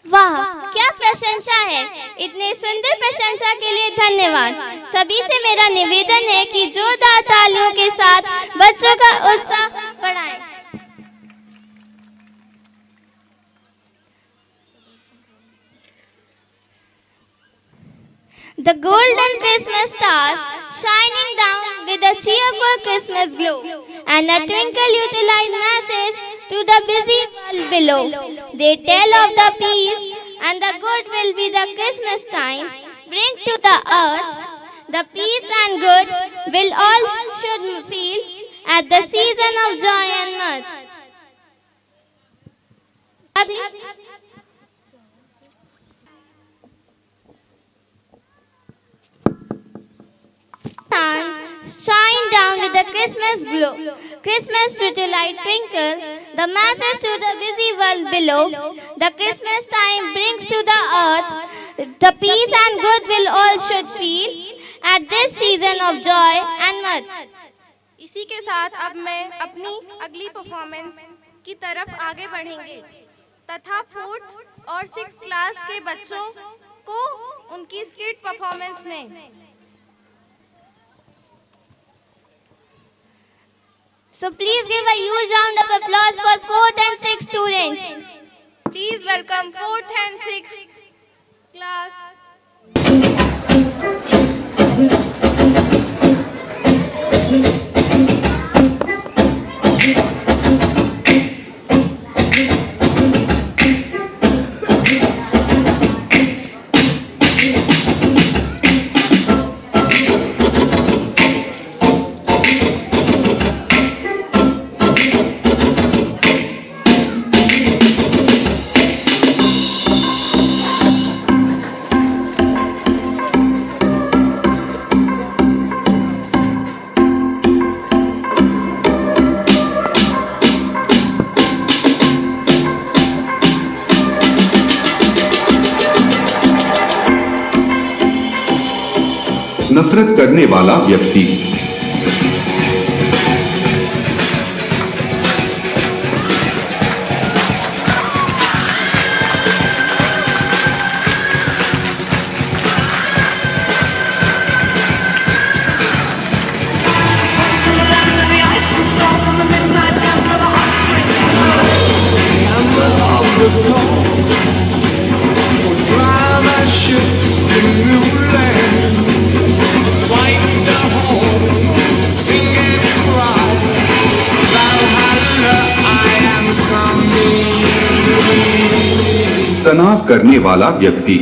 वाह, क्या प्रशंसा है। इतने सुंदर प्रशंसा के लिए धन्यवाद। सभी से मेरा निवेदन है कि जोरदार तालियों के साथ बच्चों का उत्साह बढ़ाएं। The golden Christmas stars shining down with a cheerful Christmas glow, and a twinkle utilized masses to the busy world below. They tell of the peace and the good will be the Christmas time bring to the earth. The peace and good will all should feel at the season of joy and mirth. Shine down with the Christmas glow. Christmas to light twinkle, the masses to the busy world below. The Christmas time brings to the earth the peace and good will all should feel at this season of joy and mirth. इसी के साथ अब मैं अपनी अगली परफॉर्मेंस की तरफ आगे बढ़ेंगे तथा 4th और 6th क्लास के बच्चों को उनकी स्किट परफॉर्मेंस में। So please give a huge round of applause for 4th and 6th students. Please welcome 4th and 6th class. नफरत करने वाला व्यक्ति। तनाव करने वाला व्यक्ति।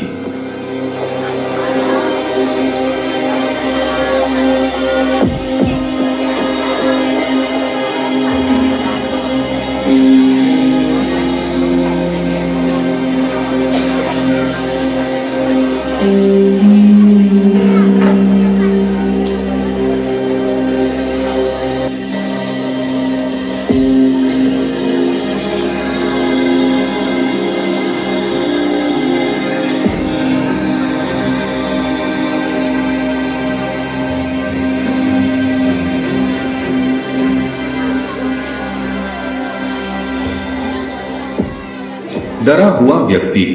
डरा हुआ व्यक्ति।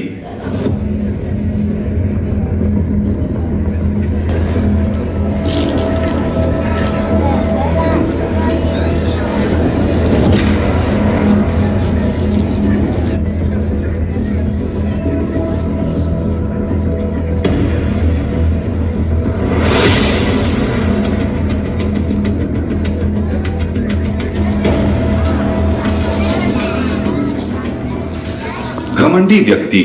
घमंडी व्यक्ति।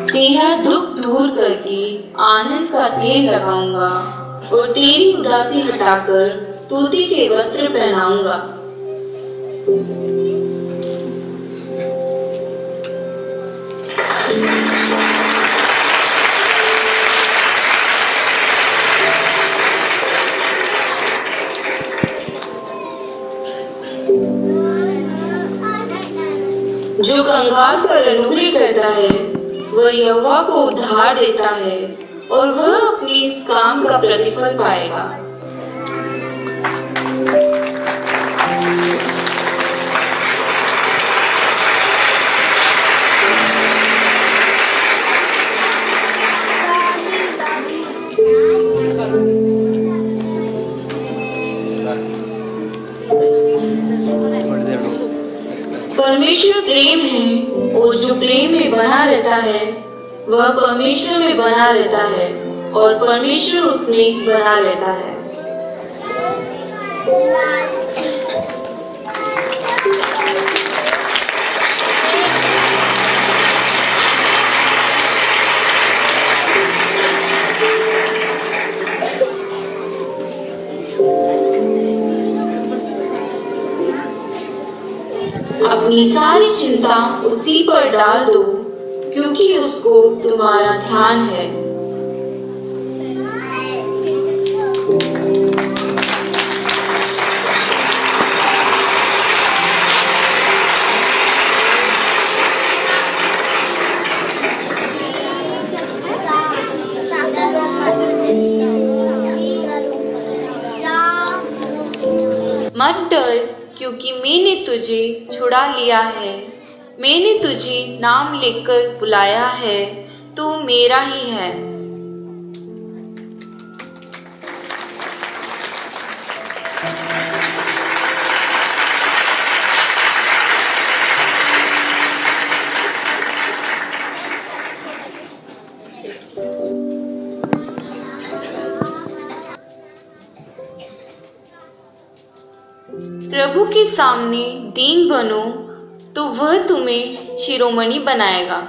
तेरा दुख दूर करके आनंद का तेल लगाऊंगा और तेरी उदासी हटाकर स्तुति के वस्त्र पहनाऊंगा। जो कंगाल पर अनुग्रह करता है वह यहोवा को उद्धार देता है और वह अपने इस काम का प्रतिफल पाएगा। परमेश्वर प्रेम है और जो प्रेम में बना रहता है वह परमेश्वर में बना रहता है और परमेश्वर उसमें बना रहता है। अपनी सारी चिंता उसी पर डाल दो क्योंकि उसको तुम्हारा ध्यान है। मत डर क्योंकि मैंने तुझे छुड़ा लिया है, मैंने तुझे नाम लेकर बुलाया है, तू मेरा ही है। प्रभु के सामने दीन बनो तो वह तुम्हें शिरोमणि बनाएगा।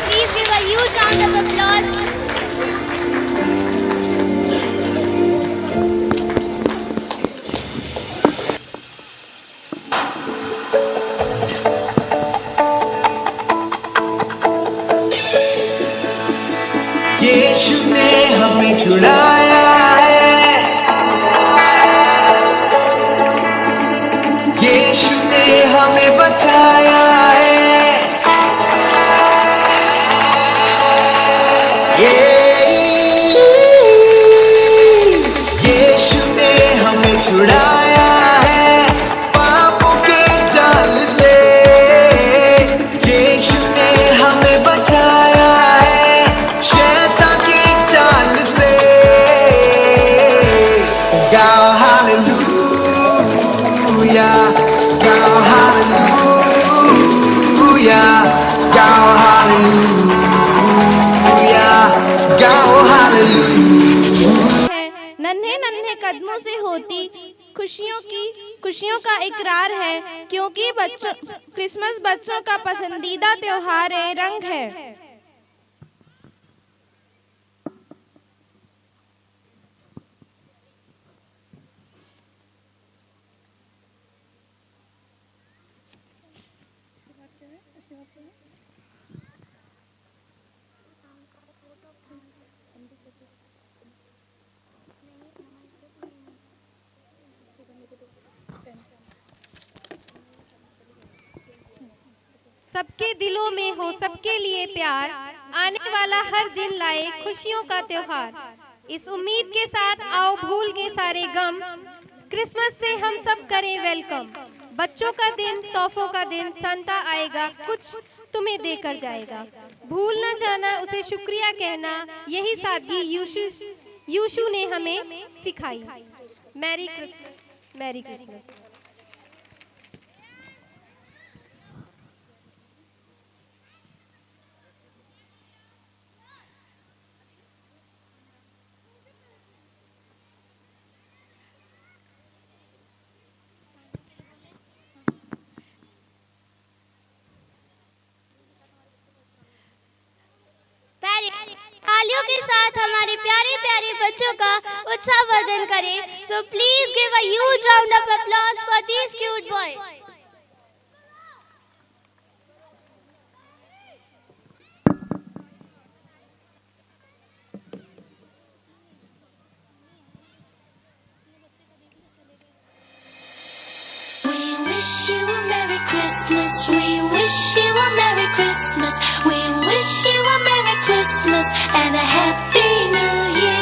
Please give a huge छुड़ाया है पापों के जाल से, यीशु ने हमें बचाया है शैतान की चाल से। गाओ हालेलुया, गाओ हालेलुया, गाओ हालेलुया, गाओ हालेलुया। नन्हे नन्हे कदमों से होती खुशियों का इकरार है, क्योंकि क्रिसमस बच्चों का पसंदीदा त्योहार रंग है। सबके दिलों में हो सबके लिए प्यार, आने वाला हर दिन लाए खुशियों का त्योहार। इस उम्मीद के साथ आओ भूल के सारे गम, क्रिसमस से हम सब करें वेलकम। बच्चों का दिन, तोहफों का दिन, सांता आएगा कुछ तुम्हें देकर जाएगा। भूल न जाना उसे शुक्रिया कहना, यही सादगी यीशु ने हमें सिखाई। Merry Christmas, merry Christmas. तालियों के साथ हमारे प्यारे प्यारे बच्चों का उत्साहवर्धन करें। So please give a huge round of applause for these cute boys. We wish you a Merry Christmas. We wish you a Merry Christmas. We wish you a Merry Christmas and a Happy New Year.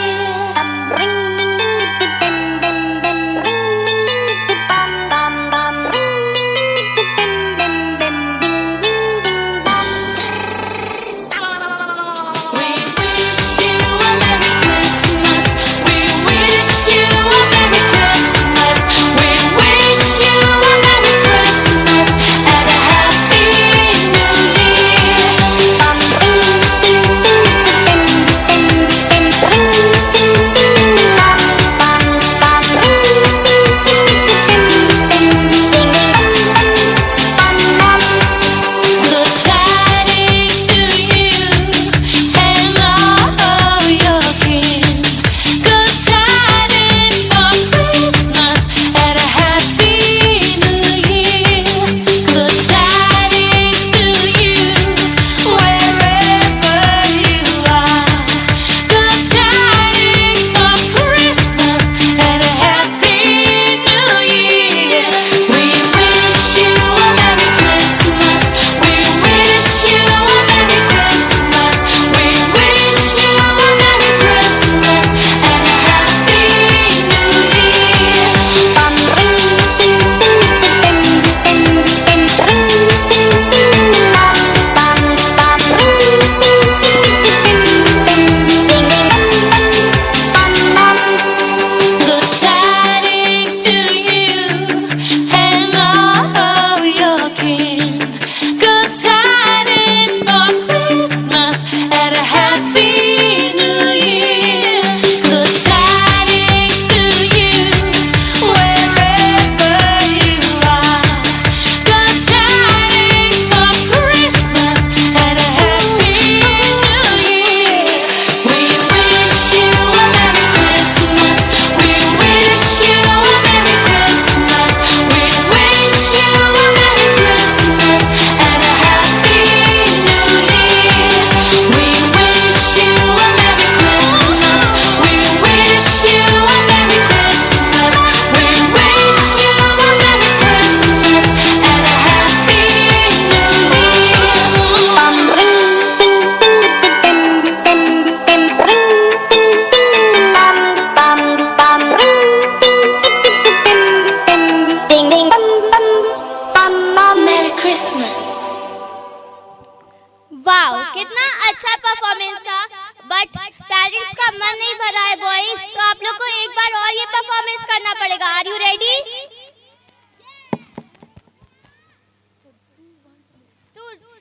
करना पड़ेगा। Are you ready?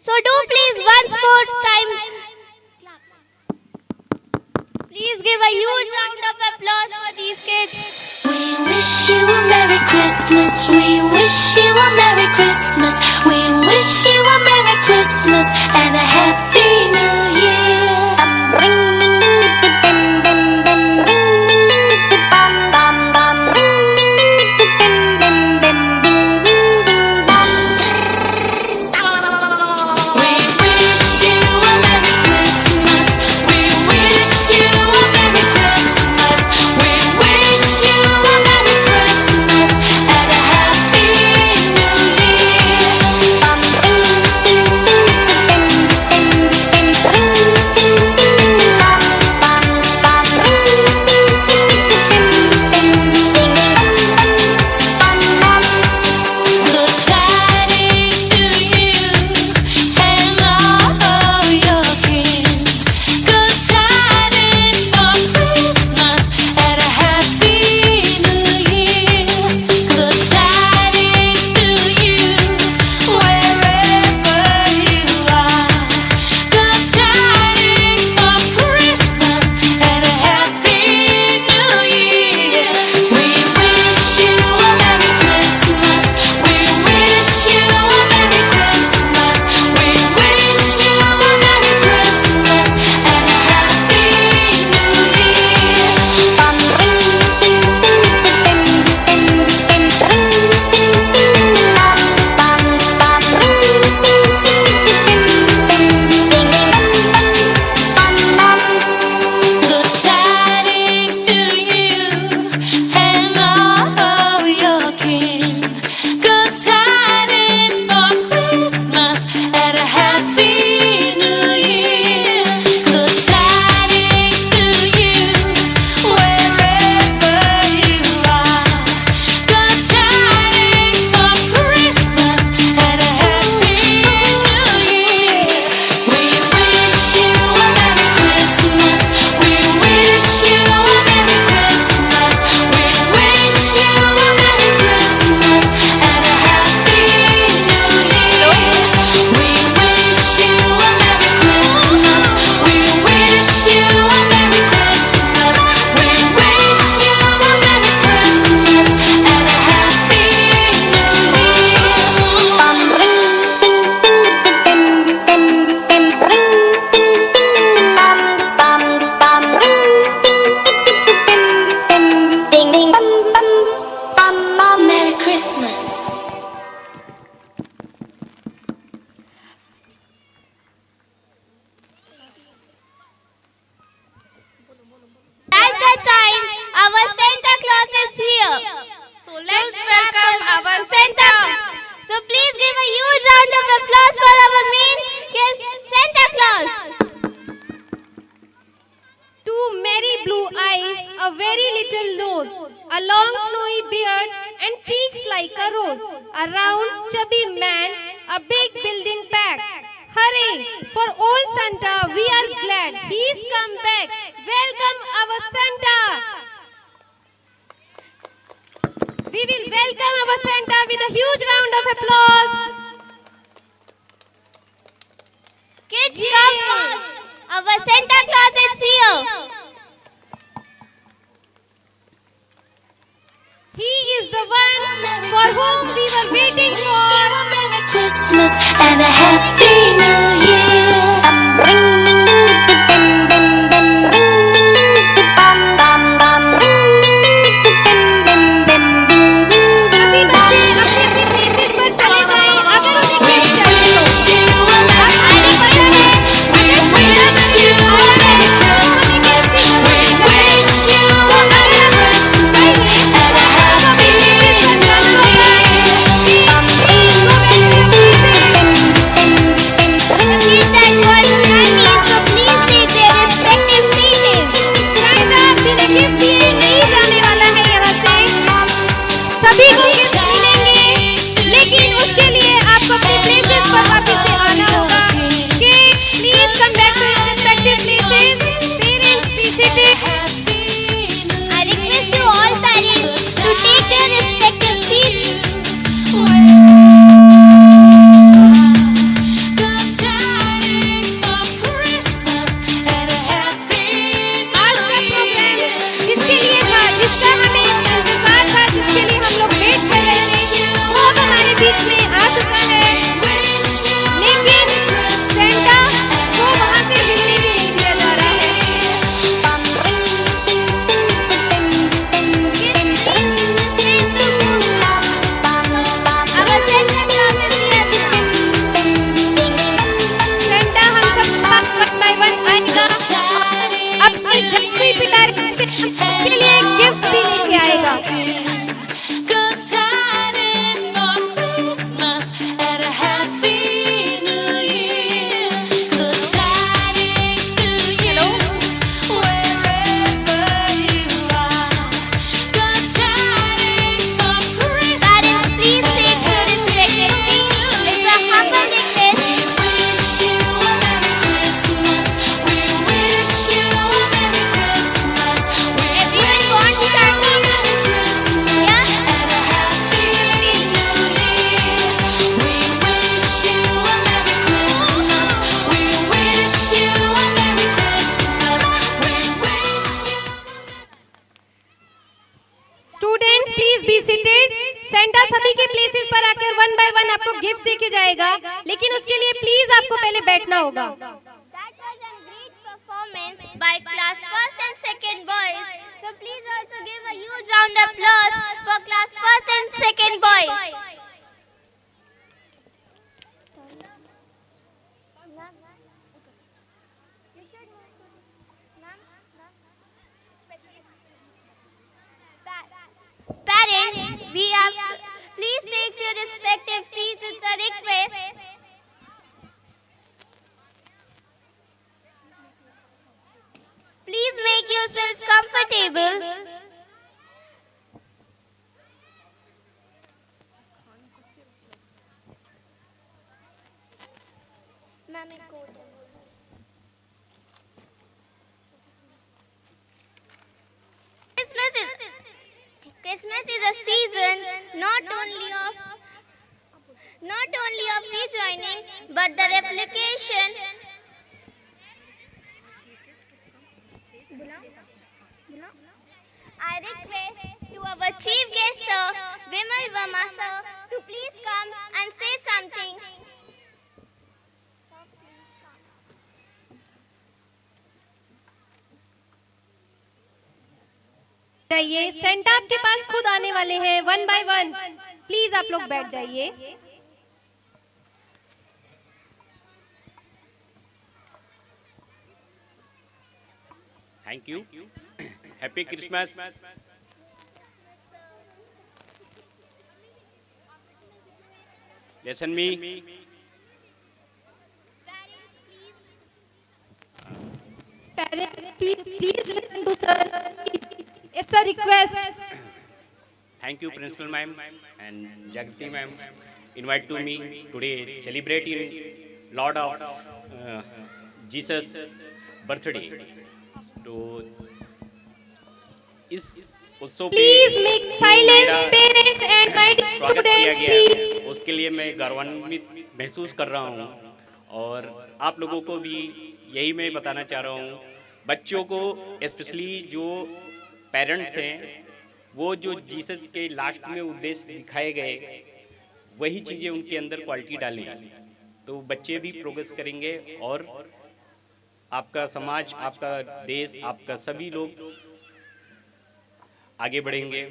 So do please once more time. Please give a huge round of applause for these kids. We wish you a Merry Christmas. We wish you a Merry Christmas. We wish you a Merry Christmas and a Happy New Year. Christmas and a Happy New Year. Students please be seated. Santa सभी के प्लेसेस पर आकर वन बाय वन आपको गिफ्ट देके जाएगा, लेकिन उसके लिए प्लीज आपको पहले बैठना होगा। That was a great performance by class first and second boys. So please also give a huge round of applause for class first and second boys. Parents, we have please take your respective seats. It's a request. Please make yourself comfortable. Christmas is a season not only of rejoining, but the replication. I request to our chief guest, Sir Vimal Verma, sir, to please come and say something. जाइए, सेंटा आपके पास खुद आने वाले हैं वन बाय वन। प्लीज आप लोग बैठ जाइए। Thank you. Happy Christmas. Listen me. Please listen to sir. It's a request. Thank you, Principal Ma'am and Jagati Ma'am. Invite to me today celebrate in Lord of Jesus birthday. तो इस उत्सव Please make silence, parents and my students, please. उसके लिए मैं गौरवान्वित महसूस कर रहा हूँ और आप लोगों को भी यही मैं बताना चाह रहा हूँ। बच्चों को स्पेशली जो पेरेंट्स हैं वो जो जीसस के लास्ट में उद्देश्य दिखाए गए वही चीज़ें उनके अंदर क्वालिटी डालें तो बच्चे भी प्रोग्रेस करेंगे और आपका समाज, आपका देश, आपका सभी लोग आगे बढ़ेंगे।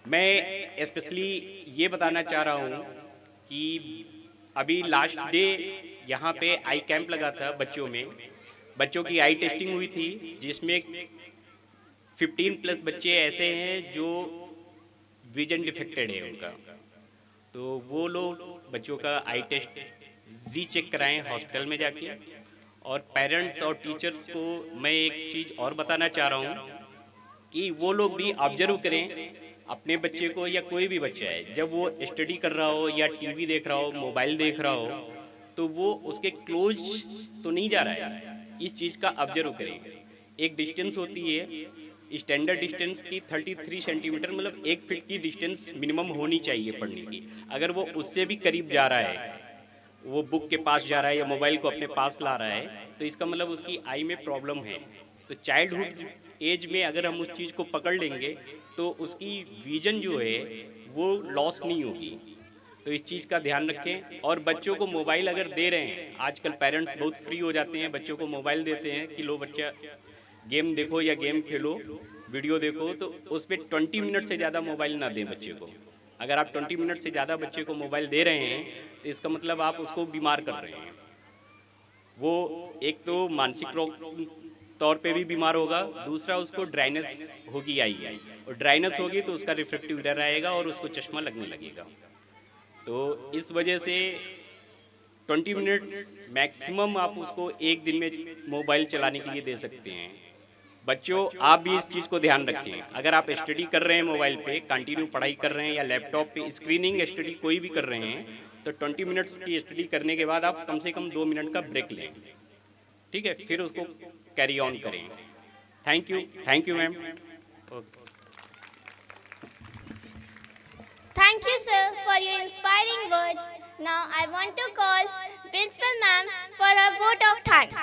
मैं स्पेशली ये बताना चाह रहा हूँ कि अभी लास्ट डे यहाँ पे आई कैंप लगा था बच्चों में। बच्चों की आई टेस्टिंग हुई थी जिसमें 15+ बच्चे ऐसे हैं जो विजन डिफेक्टेड है उनका, तो वो लोग बच्चों का आई टेस्ट रीचेक कराएं हॉस्पिटल में जाके। और पेरेंट्स और टीचर्स को मैं एक चीज़ और बताना चाह रहा हूँ कि वो लोग भी ऑब्जर्व करें अपने बच्चे को या कोई भी बच्चा है, जब वो स्टडी कर रहा हो या टीवी देख रहा हो, मोबाइल देख रहा हो, तो वो उसके क्लोज तो नहीं जा रहा है। इस चीज़ का ऑब्जर्व करें। एक डिस्टेंस होती है स्टैंडर्ड डिस्टेंस की 33 सेंटीमीटर, मतलब 1 फीट की डिस्टेंस मिनिमम होनी चाहिए पढ़ने की। अगर वो उससे भी करीब जा रहा है, वो बुक के पास जा रहा है या मोबाइल को अपने पास ला रहा है, तो इसका मतलब उसकी आई में प्रॉब्लम है। तो चाइल्डहुड एज में अगर हम उस चीज़ को पकड़ लेंगे तो उसकी विजन जो है वो लॉस नहीं होगी। तो इस चीज़ का ध्यान रखें। और बच्चों को मोबाइल अगर दे रहे हैं, आजकल पेरेंट्स बहुत फ्री हो जाते हैं, बच्चों को मोबाइल देते हैं कि लो बच्चा गेम देखो या गेम खेलो, वीडियो देखो, तो उस पर 20 मिनट से ज़्यादा मोबाइल ना दें बच्चे को। अगर आप 20 मिनट से ज़्यादा बच्चे को मोबाइल दे रहे हैं तो इसका मतलब आप उसको बीमार कर रहे हैं। वो एक तो मानसिक तौर पे भी बीमार होगा, दूसरा उसको ड्राइनेस होगी आई, और ड्राइनेस होगी तो उसका रिफ्लेक्टिव एरर आएगा और उसको चश्मा लगने लगेगा। तो इस वजह से 20 मिनट्स मैक्सिमम आप उसको एक दिन में मोबाइल चलाने के लिए दे सकते हैं। बच्चों, आप भी इस चीज़ को ध्यान रखें। अगर आप स्टडी कर रहे हैं मोबाइल पे, कंटिन्यू पढ़ाई कर रहे हैं या लैपटॉप पे स्क्रीनिंग स्टडी कोई भी कर रहे हैं, तो 20 मिनट्स की स्टडी करने के बाद आप कम से कम 2 मिनट का ब्रेक लें, ठीक है, फिर उसको कैरी ऑन करें। Thank you ma'am. Thank you, sir, for your inspiring words. Now I want to call Principal Ma'am for her vote of thanks.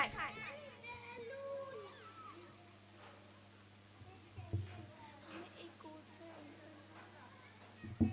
A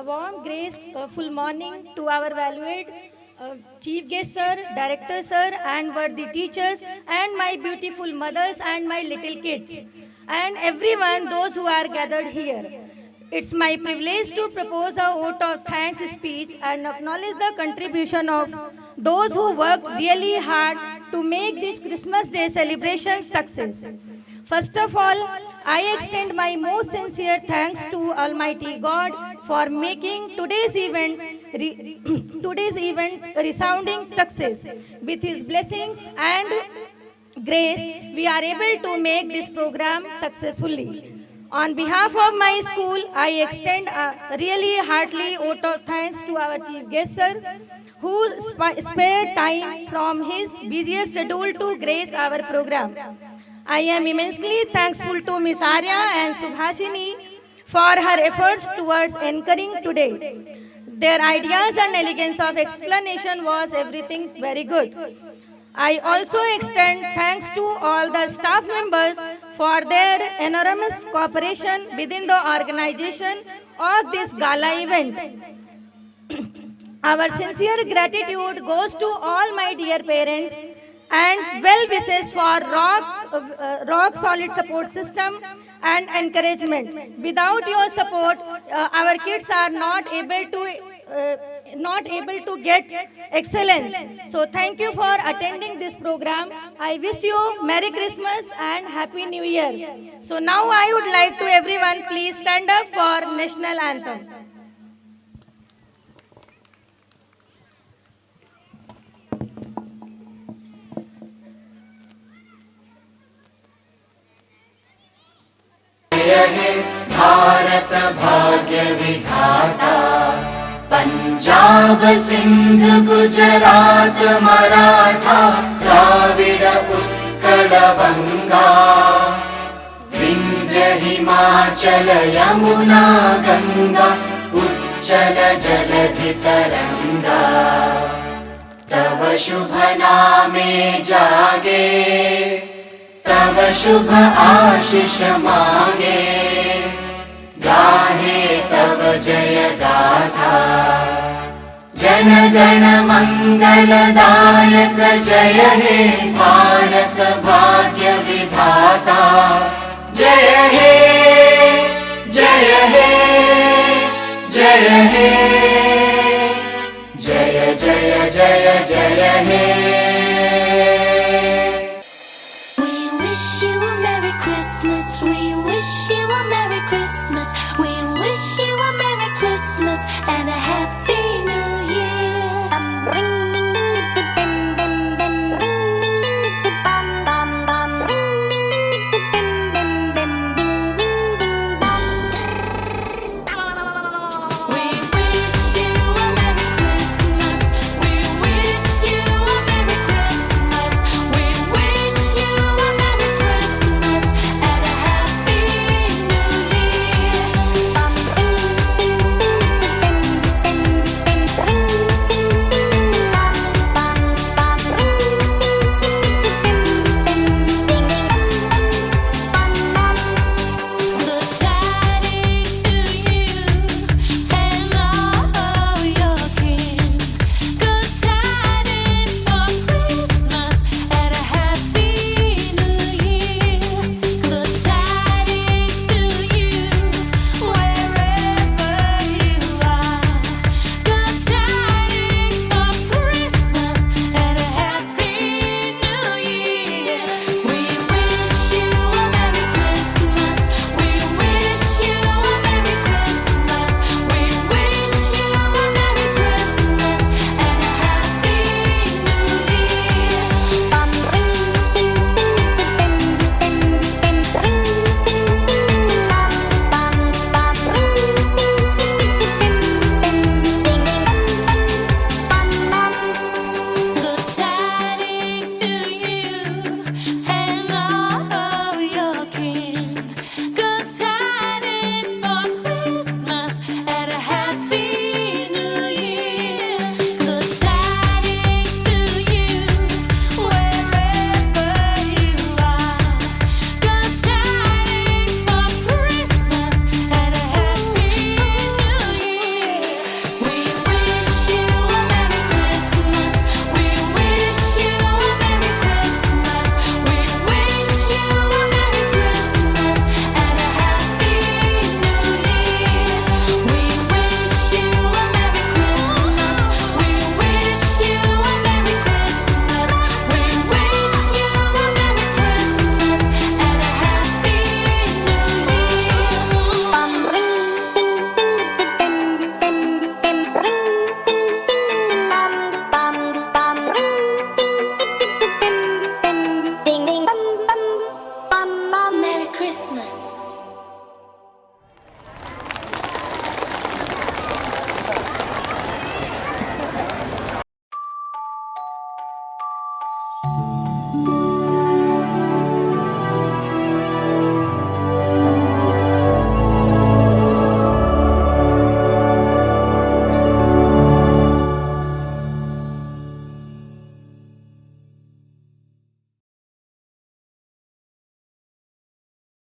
warm, graceful morning to our valued Chief Guest Sir, Director Sir, and worthy teachers, and my beautiful mothers and my little kids, and everyone, those who are gathered here. It's my privilege to propose a vote of thanks speech and acknowledge the contribution of those who worked really hard to make this Christmas Day celebration success. First of all, I extend my most sincere thanks to Almighty God for making today's event resounding success. With His blessings and grace, we are able to make this program successfully. On behalf of my school, I extend a really heartily vote of thanks to our Chief Guest Sir, who spared time from his busiest schedule to grace our program. I am immensely thankful to Ms. Arya and Subhashini for her efforts towards anchoring today. Their ideas and elegance of explanation was everything very good. I also extend thanks to all the staff members for their enormous cooperation within the organization of this gala event. Our sincere gratitude goes to all my dear parents and well wishes for rock solid support system and encouragement. Without your support, our kids are not able to get excellence. So thank you for attending this program. I wish you Merry Christmas and Happy New Year. So now I would like to everyone please stand up for National Anthem. जय हे भारत भाग्य विधाता, पंजाब सिंध गुजरात मराठा द्राविड उत्कल बंगा, विंध्य हिमाचल यमुना गंगा उच्चल जलधि तरंगा। तव शुभ नामे जागे, तव शुभ आशीष मांगे, गाहे तव जय गाथा। जन गण मंगलदायक जय हे भारत भाग्य विधाता। जय हे जय हे जय हे जय जय जय जय हे। We wish you a Merry Christmas. We wish you